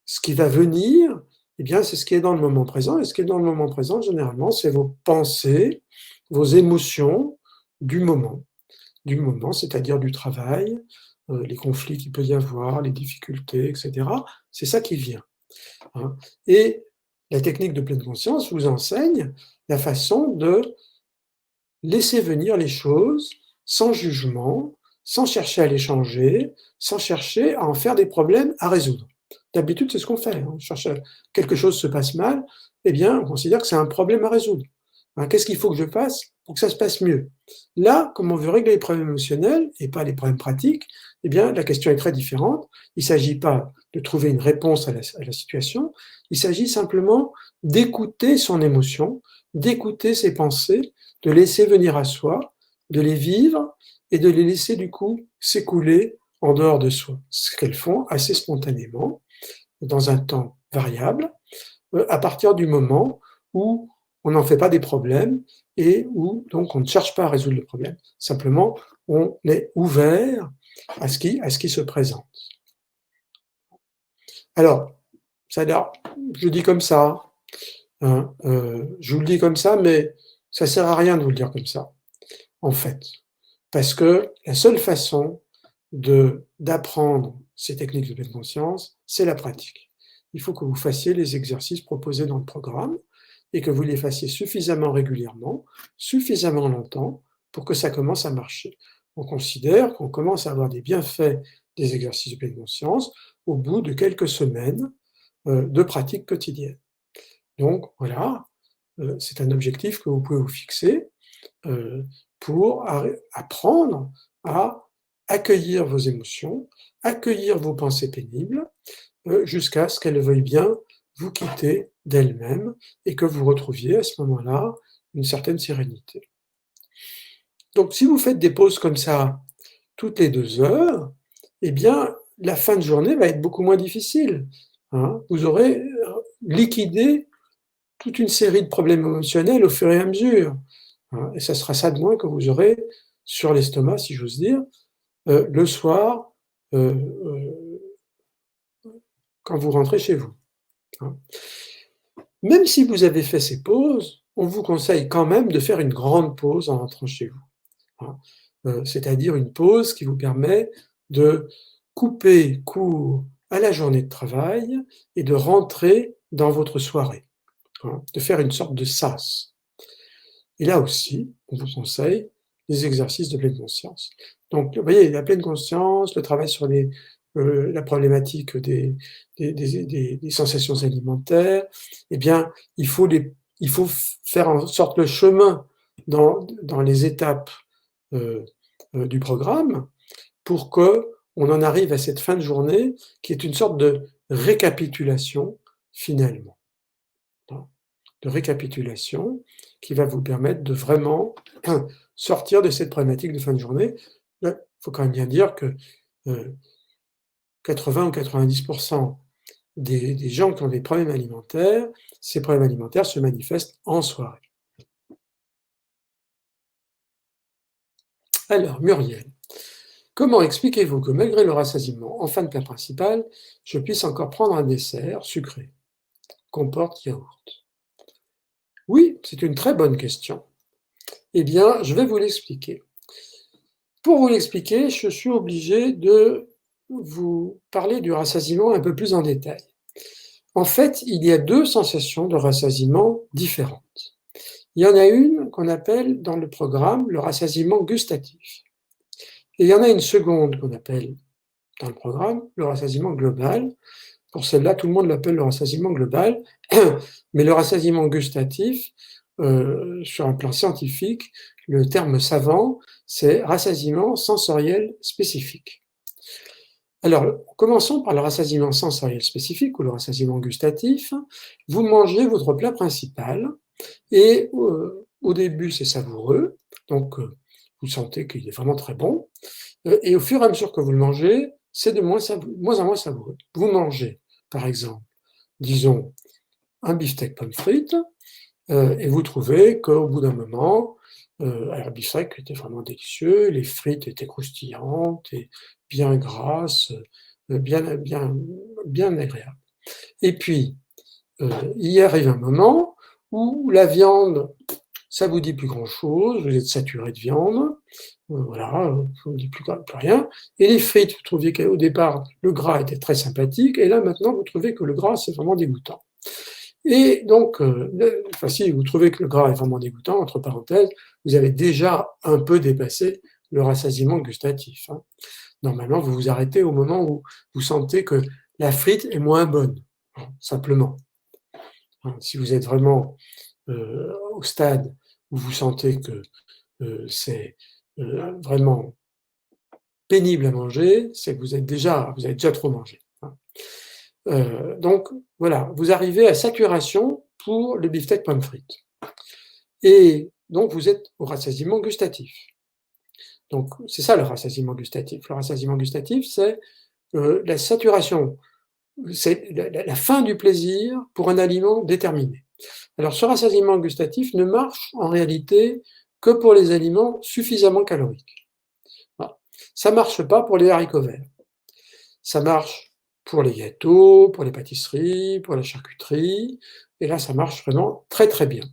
ce qui va venir, eh bien, c'est ce qui est dans le moment présent. Et ce qui est dans le moment présent, généralement, c'est vos pensées, vos émotions du moment, c'est-à-dire du travail, les conflits qu'il peut y avoir, les difficultés, etc. C'est ça qui vient. Hein. Et la technique de pleine conscience vous enseigne la façon de laisser venir les choses sans jugement, sans chercher à les changer, sans chercher à en faire des problèmes à résoudre. D'habitude, c'est ce qu'on fait. On cherche quelque chose se passe mal, eh bien, on considère que c'est un problème à résoudre. Hein, qu'est-ce qu'il faut que je fasse pour que ça se passe mieux? Là, comme on veut régler les problèmes émotionnels et pas les problèmes pratiques, eh bien, la question est très différente. Il ne s'agit pas de trouver une réponse à la situation, il s'agit simplement d'écouter son émotion, d'écouter ses pensées, de laisser venir à soi, de les vivre et de les laisser du coup s'écouler en dehors de soi, ce qu'elles font assez spontanément, dans un temps variable, à partir du moment où on n'en fait pas des problèmes et où donc on ne cherche pas à résoudre le problème. Simplement, on est ouvert à ce qui se présente. Alors, ça a l'air, je dis comme ça, hein, je vous le dis comme ça, mais ça sert à rien de vous le dire comme ça, en fait. Parce que la seule façon d'apprendre ces techniques de pleine conscience, c'est la pratique. Il faut que vous fassiez les exercices proposés dans le programme et que vous les fassiez suffisamment régulièrement, suffisamment longtemps pour que ça commence à marcher. On considère qu'on commence à avoir des bienfaits des exercices de pleine conscience au bout de quelques semaines de pratique quotidienne. Donc voilà, c'est un objectif que vous pouvez vous fixer pour apprendre à accueillir vos émotions, accueillir vos pensées pénibles, jusqu'à ce qu'elles veuillent bien vous quitter d'elles-mêmes et que vous retrouviez à ce moment-là une certaine sérénité. Donc si vous faites des pauses comme ça toutes les 2 heures, eh bien la fin de journée va être beaucoup moins difficile. Hein. Vous aurez liquidé toute une série de problèmes émotionnels au fur et à mesure. Hein. Et ça sera ça de moins que vous aurez sur l'estomac, si j'ose dire, le soir, quand vous rentrez chez vous. Hein. Même si vous avez fait ces pauses, on vous conseille quand même de faire une grande pause en rentrant chez vous. Hein. C'est-à-dire une pause qui vous permet de couper court à la journée de travail et de rentrer dans votre soirée. Hein. De faire une sorte de sas. Et là aussi, on vous conseille des exercices de pleine conscience. Donc, vous voyez, la pleine conscience, le travail sur la problématique des sensations alimentaires, eh bien, il faut faire en sorte le chemin dans les étapes du programme pour qu'on en arrive à cette fin de journée qui est une sorte de récapitulation finalement. De récapitulation qui va vous permettre de vraiment sortir de cette problématique de fin de journée. Il faut quand même bien dire que 80 ou 90% des gens qui ont des problèmes alimentaires, ces problèmes alimentaires se manifestent en soirée. Alors, Muriel, Comment expliquez-vous que malgré le rassasiement en fin de plat principal, je puisse encore prendre un dessert sucré, comporte yaourt? Oui, c'est une très bonne question. Eh bien, je vais vous l'expliquer. Pour vous l'expliquer, je suis obligé de vous parler du rassasiement un peu plus en détail. En fait, il y a deux sensations de rassasiement différentes. Il y en a une qu'on appelle dans le programme le rassasiement gustatif. Et il y en a une seconde qu'on appelle dans le programme le rassasiement global. Pour celle-là, tout le monde l'appelle le rassasiement global, mais le rassasiement gustatif, sur un plan scientifique, le terme savant, c'est rassasiement sensoriel spécifique. Alors, commençons par le rassasiement sensoriel spécifique ou le rassasiement gustatif. Vous mangez votre plat principal et au début, c'est savoureux, donc vous sentez qu'il est vraiment très bon. Et au fur et à mesure que vous le mangez, c'est de moins en moins savoureux. Vous mangez, par exemple, disons, un beefsteak pommes frites, et vous trouvez qu'au bout d'un moment, alors le beefsteak était vraiment délicieux, les frites étaient croustillantes et bien grasses, bien agréables. Et puis, il arrive un moment où la viande, ça vous dit plus grand-chose, vous êtes saturé de viande, voilà, ça vous dit plus rien. Et les frites, vous trouviez qu'au départ, le gras était très sympathique, et là, maintenant, vous trouvez que le gras, c'est vraiment dégoûtant. Et donc, si vous trouvez que le gras est vraiment dégoûtant, entre parenthèses, vous avez déjà un peu dépassé le rassasiement gustatif. Normalement, vous vous arrêtez au moment où vous sentez que la frite est moins bonne, simplement. Si vous êtes vraiment au stade où vous sentez que c'est vraiment pénible à manger, c'est que vous avez déjà trop mangé. Donc voilà, vous arrivez à saturation pour le beefsteak pommes frites. Et donc vous êtes au rassasiement gustatif. Donc c'est ça le rassasiement gustatif. Le rassasiement gustatif, c'est la saturation, c'est la fin du plaisir pour un aliment déterminé. Alors ce rassasiement gustatif ne marche en réalité que pour les aliments suffisamment caloriques. Ça ne marche pas pour les haricots verts. Ça marche pour les gâteaux, pour les pâtisseries, pour la charcuterie, et là ça marche vraiment très très bien.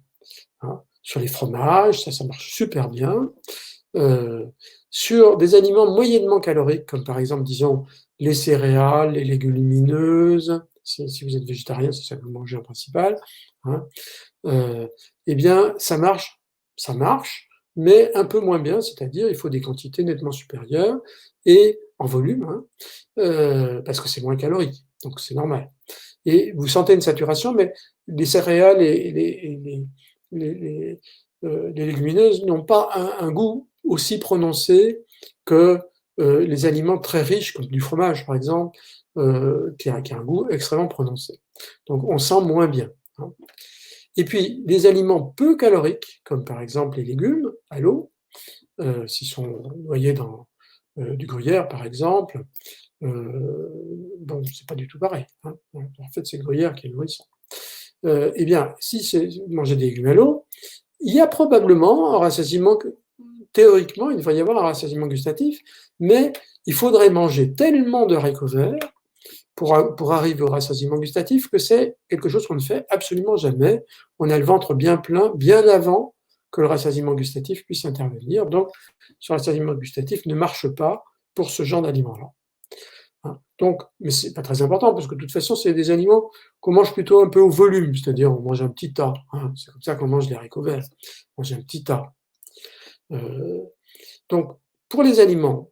Sur les fromages, ça marche super bien. Sur des aliments moyennement caloriques, comme par exemple, disons, les céréales, les légumineuses, si vous êtes végétarien, c'est ça que vous mangez en principal, eh bien, ça marche, mais un peu moins bien, c'est-à-dire il faut des quantités nettement supérieures et en volume, parce que c'est moins calorique, donc c'est normal. Et vous sentez une saturation, mais les céréales et les légumineuses n'ont pas un goût aussi prononcé que les aliments très riches, comme du fromage par exemple, qui a un goût extrêmement prononcé. Donc on sent moins bien. Et puis, les aliments peu caloriques, comme par exemple les légumes à l'eau, s'ils sont noyés dans du gruyère, par exemple, bon, c'est pas du tout pareil. En fait, c'est le gruyère qui est nourrissant. Eh bien, si c'est manger des légumes à l'eau, il y a probablement un rassasiement, théoriquement, il devrait y avoir un rassasiement gustatif, mais il faudrait manger tellement de haricots verts pour arriver au rassasiement gustatif, que c'est quelque chose qu'on ne fait absolument jamais. On a le ventre bien plein, bien avant que le rassasiement gustatif puisse intervenir. Donc, ce rassasiement gustatif ne marche pas pour ce genre d'aliments-là. Donc, mais c'est pas très important, parce que de toute façon, c'est des aliments qu'on mange plutôt un peu au volume, c'est-à-dire on mange un petit tas. C'est comme ça qu'on mange les haricots verts. On mange un petit tas. Donc, pour les aliments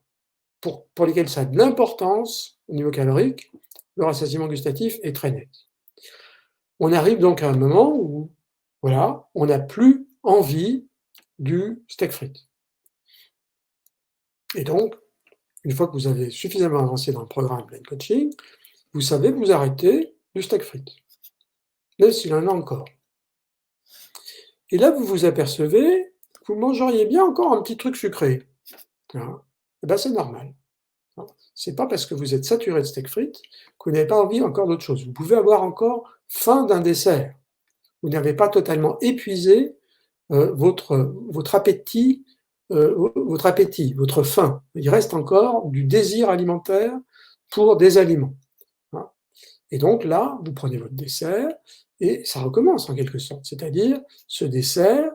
pour lesquels ça a de l'importance au niveau calorique, le rassasiement gustatif est très net. On arrive donc à un moment où, voilà, on n'a plus envie du steak frites. Et donc, une fois que vous avez suffisamment avancé dans le programme Blend Coaching, vous savez vous arrêter du steak frites, même s'il en a encore. Et là, vous vous apercevez que vous mangeriez bien encore un petit truc sucré. Et bien, c'est normal. C'est pas parce que vous êtes saturé de steak frites que vous n'avez pas envie encore d'autre chose. Vous pouvez avoir encore faim d'un dessert. Vous n'avez pas totalement épuisé votre appétit votre appétit, votre faim. Il reste encore du désir alimentaire pour des aliments. Hein. Et donc là, vous prenez votre dessert et ça recommence en quelque sorte. C'est-à-dire, ce dessert,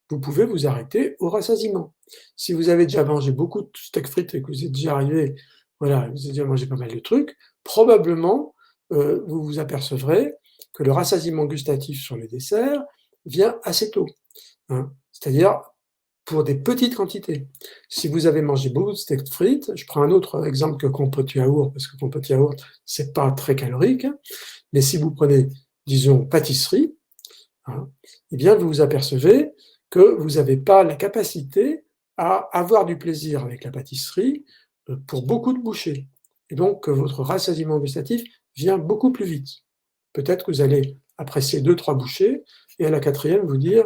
vous pouvez vous arrêter au rassasiement. Si vous avez déjà mangé beaucoup de steak frites et que vous êtes déjà arrivé, voilà, vous avez déjà mangé pas mal de trucs, probablement, vous vous apercevrez que le rassasiement gustatif sur les desserts vient assez tôt. Hein. C'est-à-dire pour des petites quantités. Si vous avez mangé beaucoup de steak frites, je prends un autre exemple que compote yaourt, parce que compote yaourt, c'est pas très calorique, mais si vous prenez, disons, pâtisserie, hein, eh bien, vous vous apercevez que vous n'avez pas la capacité à avoir du plaisir avec la pâtisserie pour beaucoup de bouchées. Et donc, votre rassasiement gustatif vient beaucoup plus vite. Peut-être que vous allez apprécier 2-3 bouchées et à la quatrième vous dire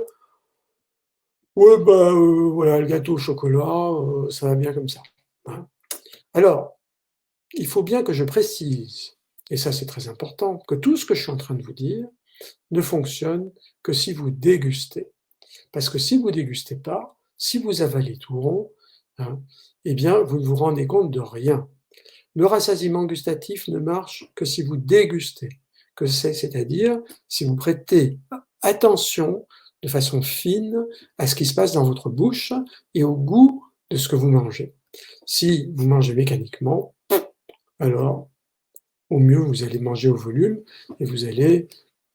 ouais, bah, voilà, le gâteau au chocolat, ça va bien comme ça. Hein. Alors, il faut bien que je précise, et ça c'est très important, que tout ce que je suis en train de vous dire ne fonctionne que si vous dégustez. Parce que si vous dégustez pas, si vous avalez tout rond, hein, eh bien, vous ne vous rendez compte de rien. Le rassasiement gustatif ne marche que si vous dégustez, c'est-à-dire si vous prêtez attention de façon fine à ce qui se passe dans votre bouche et au goût de ce que vous mangez. Si vous mangez mécaniquement, alors au mieux vous allez manger au volume et vous allez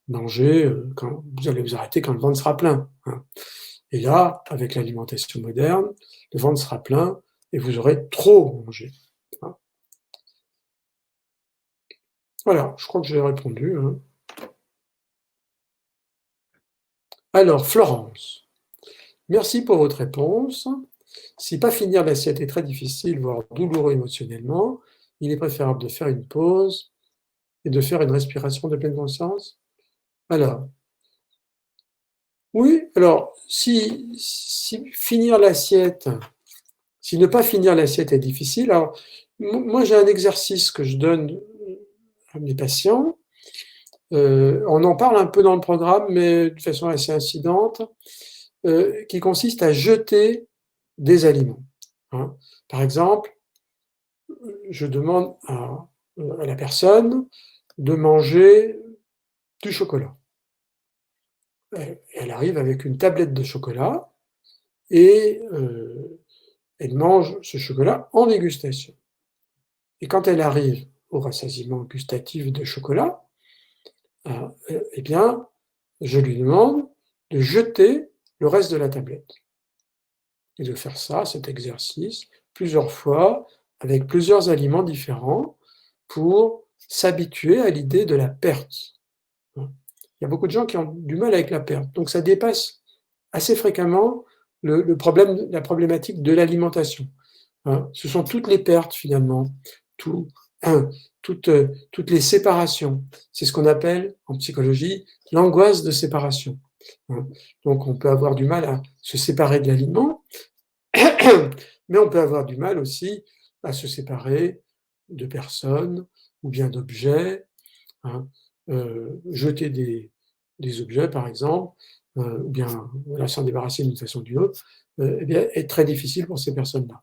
manger quand vous allez vous arrêter quand le ventre sera plein. Hein. Et là, avec l'alimentation moderne, le ventre sera plein et vous aurez trop mangé. Hein. Voilà, je crois que j'ai répondu. Hein. Alors, Florence, merci pour votre réponse. Si pas finir l'assiette est très difficile, voire douloureux émotionnellement, il est préférable de faire une pause et de faire une respiration de pleine conscience. Alors, oui, alors, si finir l'assiette, si ne pas finir l'assiette est difficile, alors, moi j'ai un exercice que je donne à mes patients. On en parle un peu dans le programme, mais de façon assez incidente, qui consiste à jeter des aliments. Hein. Par exemple, je demande à la personne de manger du chocolat. Elle arrive avec une tablette de chocolat et elle mange ce chocolat en dégustation. Et quand elle arrive au rassasiement gustatif de chocolat, eh bien, je lui demande de jeter le reste de la tablette. Et de faire ça, cet exercice, plusieurs fois, avec plusieurs aliments différents, pour s'habituer à l'idée de la perte. Il y a beaucoup de gens qui ont du mal avec la perte. Donc ça dépasse assez fréquemment le problème, la problématique de l'alimentation. Ce sont toutes les pertes finalement, toutes les séparations. C'est ce qu'on appelle en psychologie l'angoisse de séparation. Donc on peut avoir du mal à se séparer de l'aliment, mais on peut avoir du mal aussi à se séparer de personnes ou bien d'objets. Hein. Jeter des objets, par exemple, ou bien voilà, s'en débarrasser d'une façon ou d'une autre, eh bien, est très difficile pour ces personnes-là.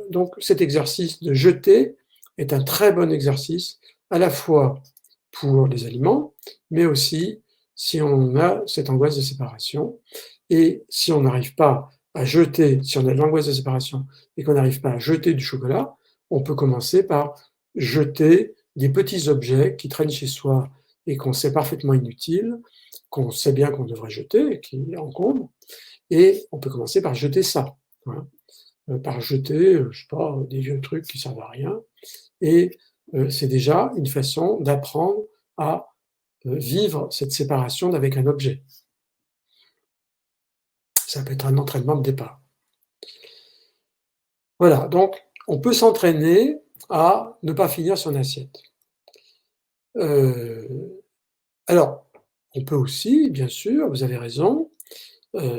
Donc cet exercice de jeter est un très bon exercice, à la fois pour les aliments, mais aussi si on a cette angoisse de séparation. Et si on n'arrive pas à jeter, si on a de l'angoisse de séparation et qu'on n'arrive pas à jeter du chocolat, on peut commencer par jeter des petits objets qui traînent chez soi et qu'on sait parfaitement inutiles, qu'on sait bien qu'on devrait jeter et qui encombrent. Et on peut commencer par jeter ça. Voilà. Par jeter, je sais pas, des vieux trucs qui servent à rien. Et c'est déjà une façon d'apprendre à vivre cette séparation avec un objet. Ça peut être un entraînement de départ. Voilà, donc on peut s'entraîner à ne pas finir son assiette. Alors, on peut aussi, bien sûr, vous avez raison,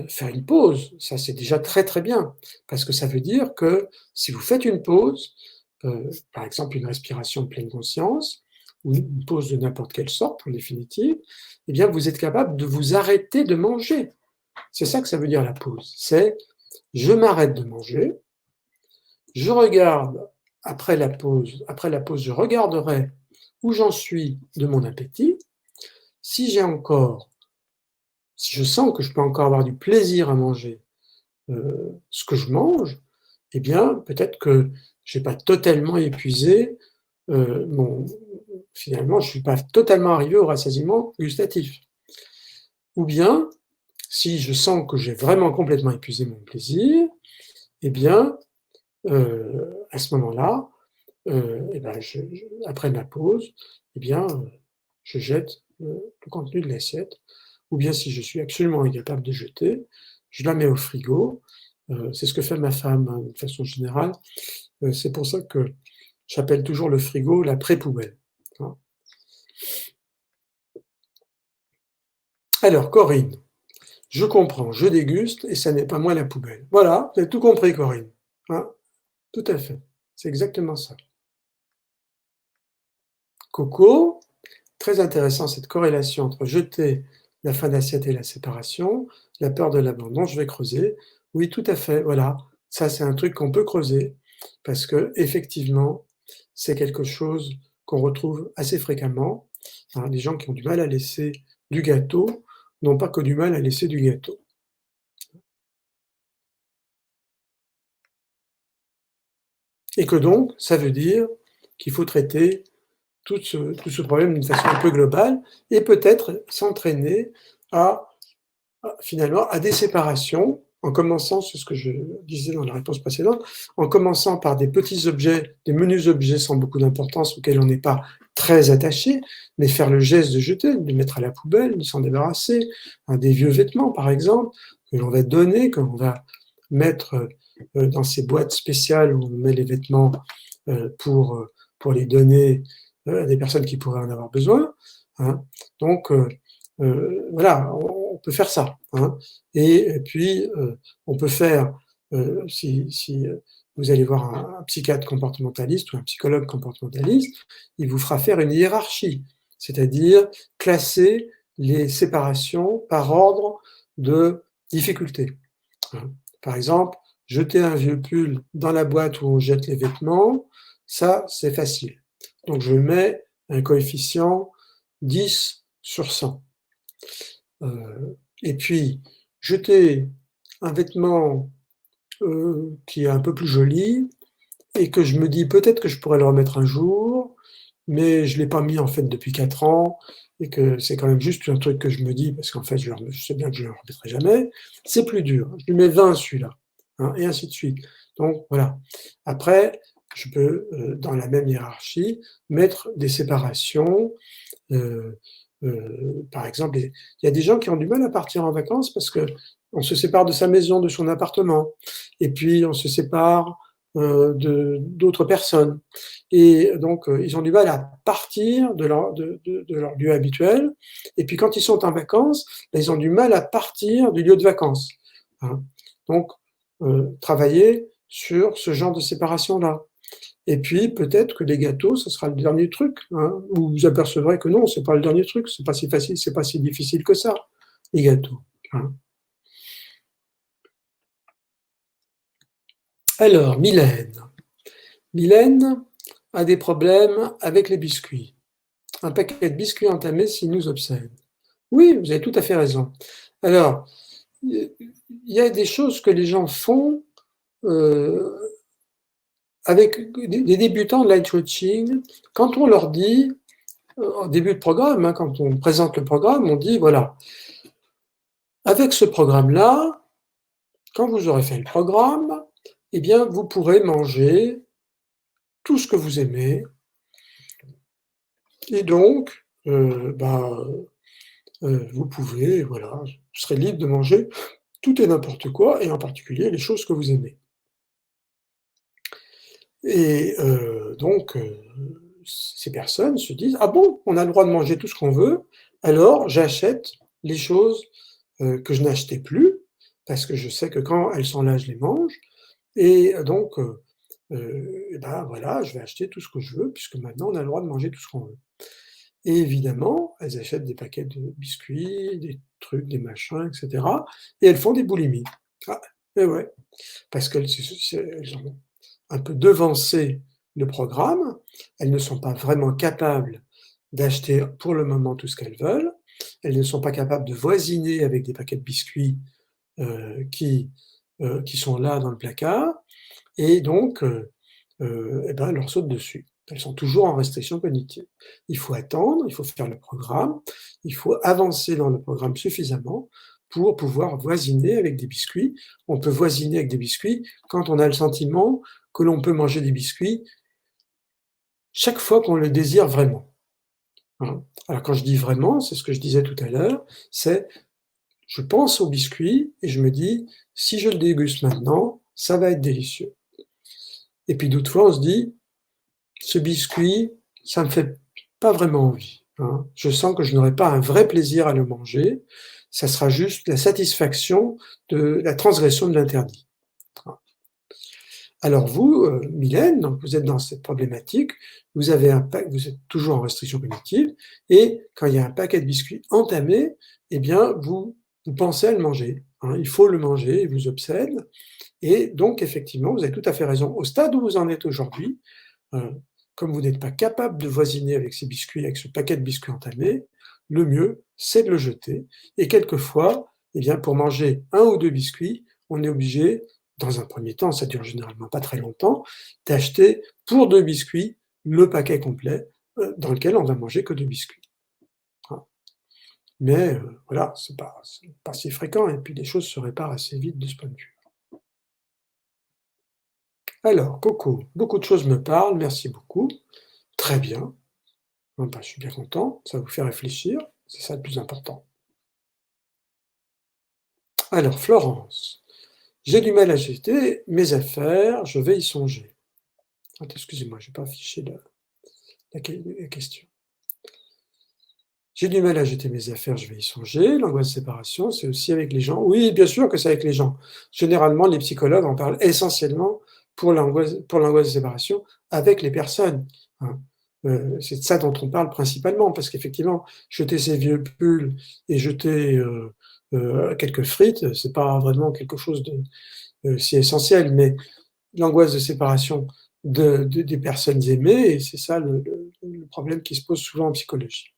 faire une pause. Ça, c'est déjà très très bien, parce que ça veut dire que si vous faites une pause, par exemple une respiration de pleine conscience, ou une pause de n'importe quelle sorte, en définitive, eh bien, vous êtes capable de vous arrêter de manger. C'est ça que ça veut dire la pause. C'est je m'arrête de manger, je regarde après la pause, je regarderai où j'en suis de mon appétit. Si je sens que je peux encore avoir du plaisir à manger ce que je mange, eh bien, peut-être que je n'ai pas totalement épuisé finalement, je ne suis pas totalement arrivé au rassasiement gustatif. Ou bien, si je sens que j'ai vraiment complètement épuisé mon plaisir, eh bien, à ce moment-là, après ma pause, eh bien, je jette le contenu de l'assiette. Ou bien, si je suis absolument incapable de jeter, je la mets au frigo. C'est ce que fait ma femme, hein, de façon générale. C'est pour ça que j'appelle toujours le frigo la pré-poubelle. Hein. Alors, Corinne, je comprends, je déguste et ça n'est pas moi la poubelle. Voilà, vous avez tout compris, Corinne. Hein, tout à fait. C'est exactement ça. Coco, très intéressant cette corrélation entre jeter la fin d'assiette et la séparation, la peur de l'abandon, je vais creuser. Oui, tout à fait, voilà. Ça, c'est un truc qu'on peut creuser parce que effectivement, c'est quelque chose qu'on retrouve assez fréquemment. Hein, les gens qui ont du mal à laisser du gâteau n'ont pas que du mal à laisser du gâteau. Et que donc, ça veut dire qu'il faut traiter tout ce problème d'une façon un peu globale et peut-être s'entraîner finalement à des séparations, en commençant, c'est ce que je disais dans la réponse précédente, en commençant par des petits objets, des menus objets sans beaucoup d'importance auxquels on n'est pas très attaché, mais faire le geste de jeter, de les mettre à la poubelle, de s'en débarrasser, hein, des vieux vêtements par exemple, que l'on va donner, que l'on va mettre dans ces boîtes spéciales où on met les vêtements pour les donner à des personnes qui pourraient en avoir besoin. Hein. Donc, voilà, on peut faire ça. Hein. Et puis, on peut faire, si vous allez voir un psychiatre comportementaliste ou un psychologue comportementaliste, il vous fera faire une hiérarchie, c'est-à-dire classer les séparations par ordre de difficulté. Hein. Par exemple, jeter un vieux pull dans la boîte où on jette les vêtements, ça, c'est facile. Donc, je mets un coefficient 10 sur 100. Et puis, jeter un vêtement qui est un peu plus joli et que je me dis peut-être que je pourrais le remettre un jour, mais je ne l'ai pas mis en fait depuis 4 ans et que c'est quand même juste un truc que je me dis parce qu'en fait je sais bien que je ne le remettrai jamais, c'est plus dur. Je lui mets 20 celui-là, hein, et ainsi de suite. Donc voilà. Après, je peux, dans la même hiérarchie, mettre des séparations. Par exemple, il y a des gens qui ont du mal à partir en vacances parce que on se sépare de sa maison, de son appartement, et puis on se sépare d'autres personnes. Et donc, ils ont du mal à partir de leur lieu habituel. Et puis, quand ils sont en vacances, ils ont du mal à partir du lieu de vacances. Hein. Donc, travailler sur ce genre de séparation-là. Et puis, peut-être que les gâteaux, ce sera le dernier truc. Hein, vous vous apercevrez que non, c'est pas le dernier truc, c'est pas si facile, c'est pas si difficile que ça, les gâteaux. Hein. Alors, Mylène. Mylène a des problèmes avec les biscuits. Un paquet de biscuits entamés s'il nous obsède. Oui, vous avez tout à fait raison. Alors, il y a des choses que les gens font avec des débutants de light coaching. Quand on leur dit, en début de programme, hein, quand on présente le programme, on dit, voilà, avec ce programme-là, quand vous aurez fait le programme, eh bien, vous pourrez manger tout ce que vous aimez. Et donc, vous pouvez, voilà, vous serez libre de manger tout et n'importe quoi, et en particulier les choses que vous aimez. Et donc, ces personnes se disent: «Ah bon, on a le droit de manger tout ce qu'on veut, alors j'achète les choses que je n'achetais plus, parce que je sais que quand elles sont là, je les mange, et donc, voilà, je vais acheter tout ce que je veux, puisque maintenant on a le droit de manger tout ce qu'on veut». Et évidemment, elles achètent des paquets de biscuits, des trucs, des machins, etc. Et elles font des boulimies. Ah, et ouais, parce qu'elles ont un peu devancé le programme, elles ne sont pas vraiment capables d'acheter pour le moment tout ce qu'elles veulent, elles ne sont pas capables de voisiner avec des paquets de biscuits qui sont là dans le placard, et donc et ben, elles leur sautent dessus. Elles sont toujours en restriction cognitive. Il faut attendre, il faut faire le programme, il faut avancer dans le programme suffisamment pour pouvoir voisiner avec des biscuits. On peut voisiner avec des biscuits quand on a le sentiment que l'on peut manger des biscuits chaque fois qu'on le désire vraiment. Hein. Alors quand je dis vraiment, c'est ce que je disais tout à l'heure, c'est je pense au biscuit et je me dis, si je le déguste maintenant, ça va être délicieux. Et puis d'autres fois, on se dit, ce biscuit, ça me fait pas vraiment envie. Hein. Je sens que je n'aurai pas un vrai plaisir à le manger. Ça sera juste la satisfaction de la transgression de l'interdit. Alors vous, Mylène, donc vous êtes dans cette problématique, vous êtes toujours en restriction cognitive, et quand il y a un paquet de biscuits entamé, eh bien vous pensez à le manger. Hein. Il faut le manger, il vous obsède. Et donc effectivement, vous avez tout à fait raison. Au stade où vous en êtes aujourd'hui, comme vous n'êtes pas capable de voisiner avec ces biscuits, avec ce paquet de biscuits entamés, le mieux, c'est de le jeter. Et quelquefois, eh bien, pour manger un ou deux biscuits, on est obligé, dans un premier temps, ça dure généralement pas très longtemps, d'acheter pour 2 biscuits le paquet complet dans lequel on va manger que 2 biscuits. Hein. Mais voilà, c'est pas si fréquent et puis les choses se réparent assez vite de ce point de vue. Alors, Coco, beaucoup de choses me parlent, merci beaucoup. Très bien. Bon, bah, je suis bien content, ça vous fait réfléchir, c'est ça le plus important. Alors, Florence, j'ai du mal à jeter mes affaires, je vais y songer. Attends, excusez-moi, je n'ai pas affiché la question. J'ai du mal à jeter mes affaires, je vais y songer. L'angoisse de séparation, c'est aussi avec les gens. Oui, bien sûr que c'est avec les gens. Généralement, les psychologues en parlent essentiellement pour l'angoisse de séparation avec les personnes. Hein. C'est de ça dont on parle principalement, parce qu'effectivement, jeter ses vieux pulls et jeter quelques frites, c'est pas vraiment quelque chose de si essentiel, mais l'angoisse de séparation des personnes aimées, et c'est ça le problème qui se pose souvent en psychologie.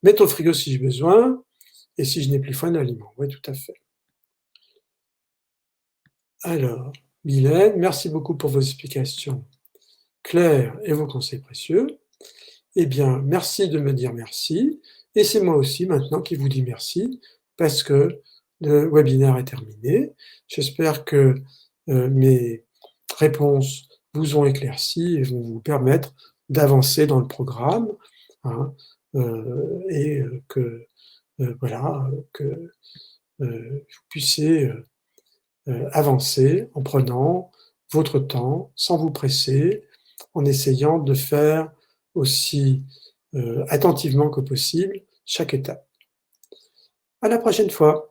Mettre au frigo si j'ai besoin, et si je n'ai plus faim, d'aliment. Oui, tout à fait. Alors, Mylène, merci beaucoup pour vos explications claires et vos conseils précieux. Eh bien, merci de me dire merci, et c'est moi aussi maintenant qui vous dis merci, parce que le webinaire est terminé. J'espère que mes réponses vous ont éclairci et vont vous permettre d'avancer dans le programme, hein, et que voilà, que vous puissiez avancer en prenant votre temps, sans vous presser, en essayant de faire aussi attentivement que possible chaque étape. À la prochaine fois.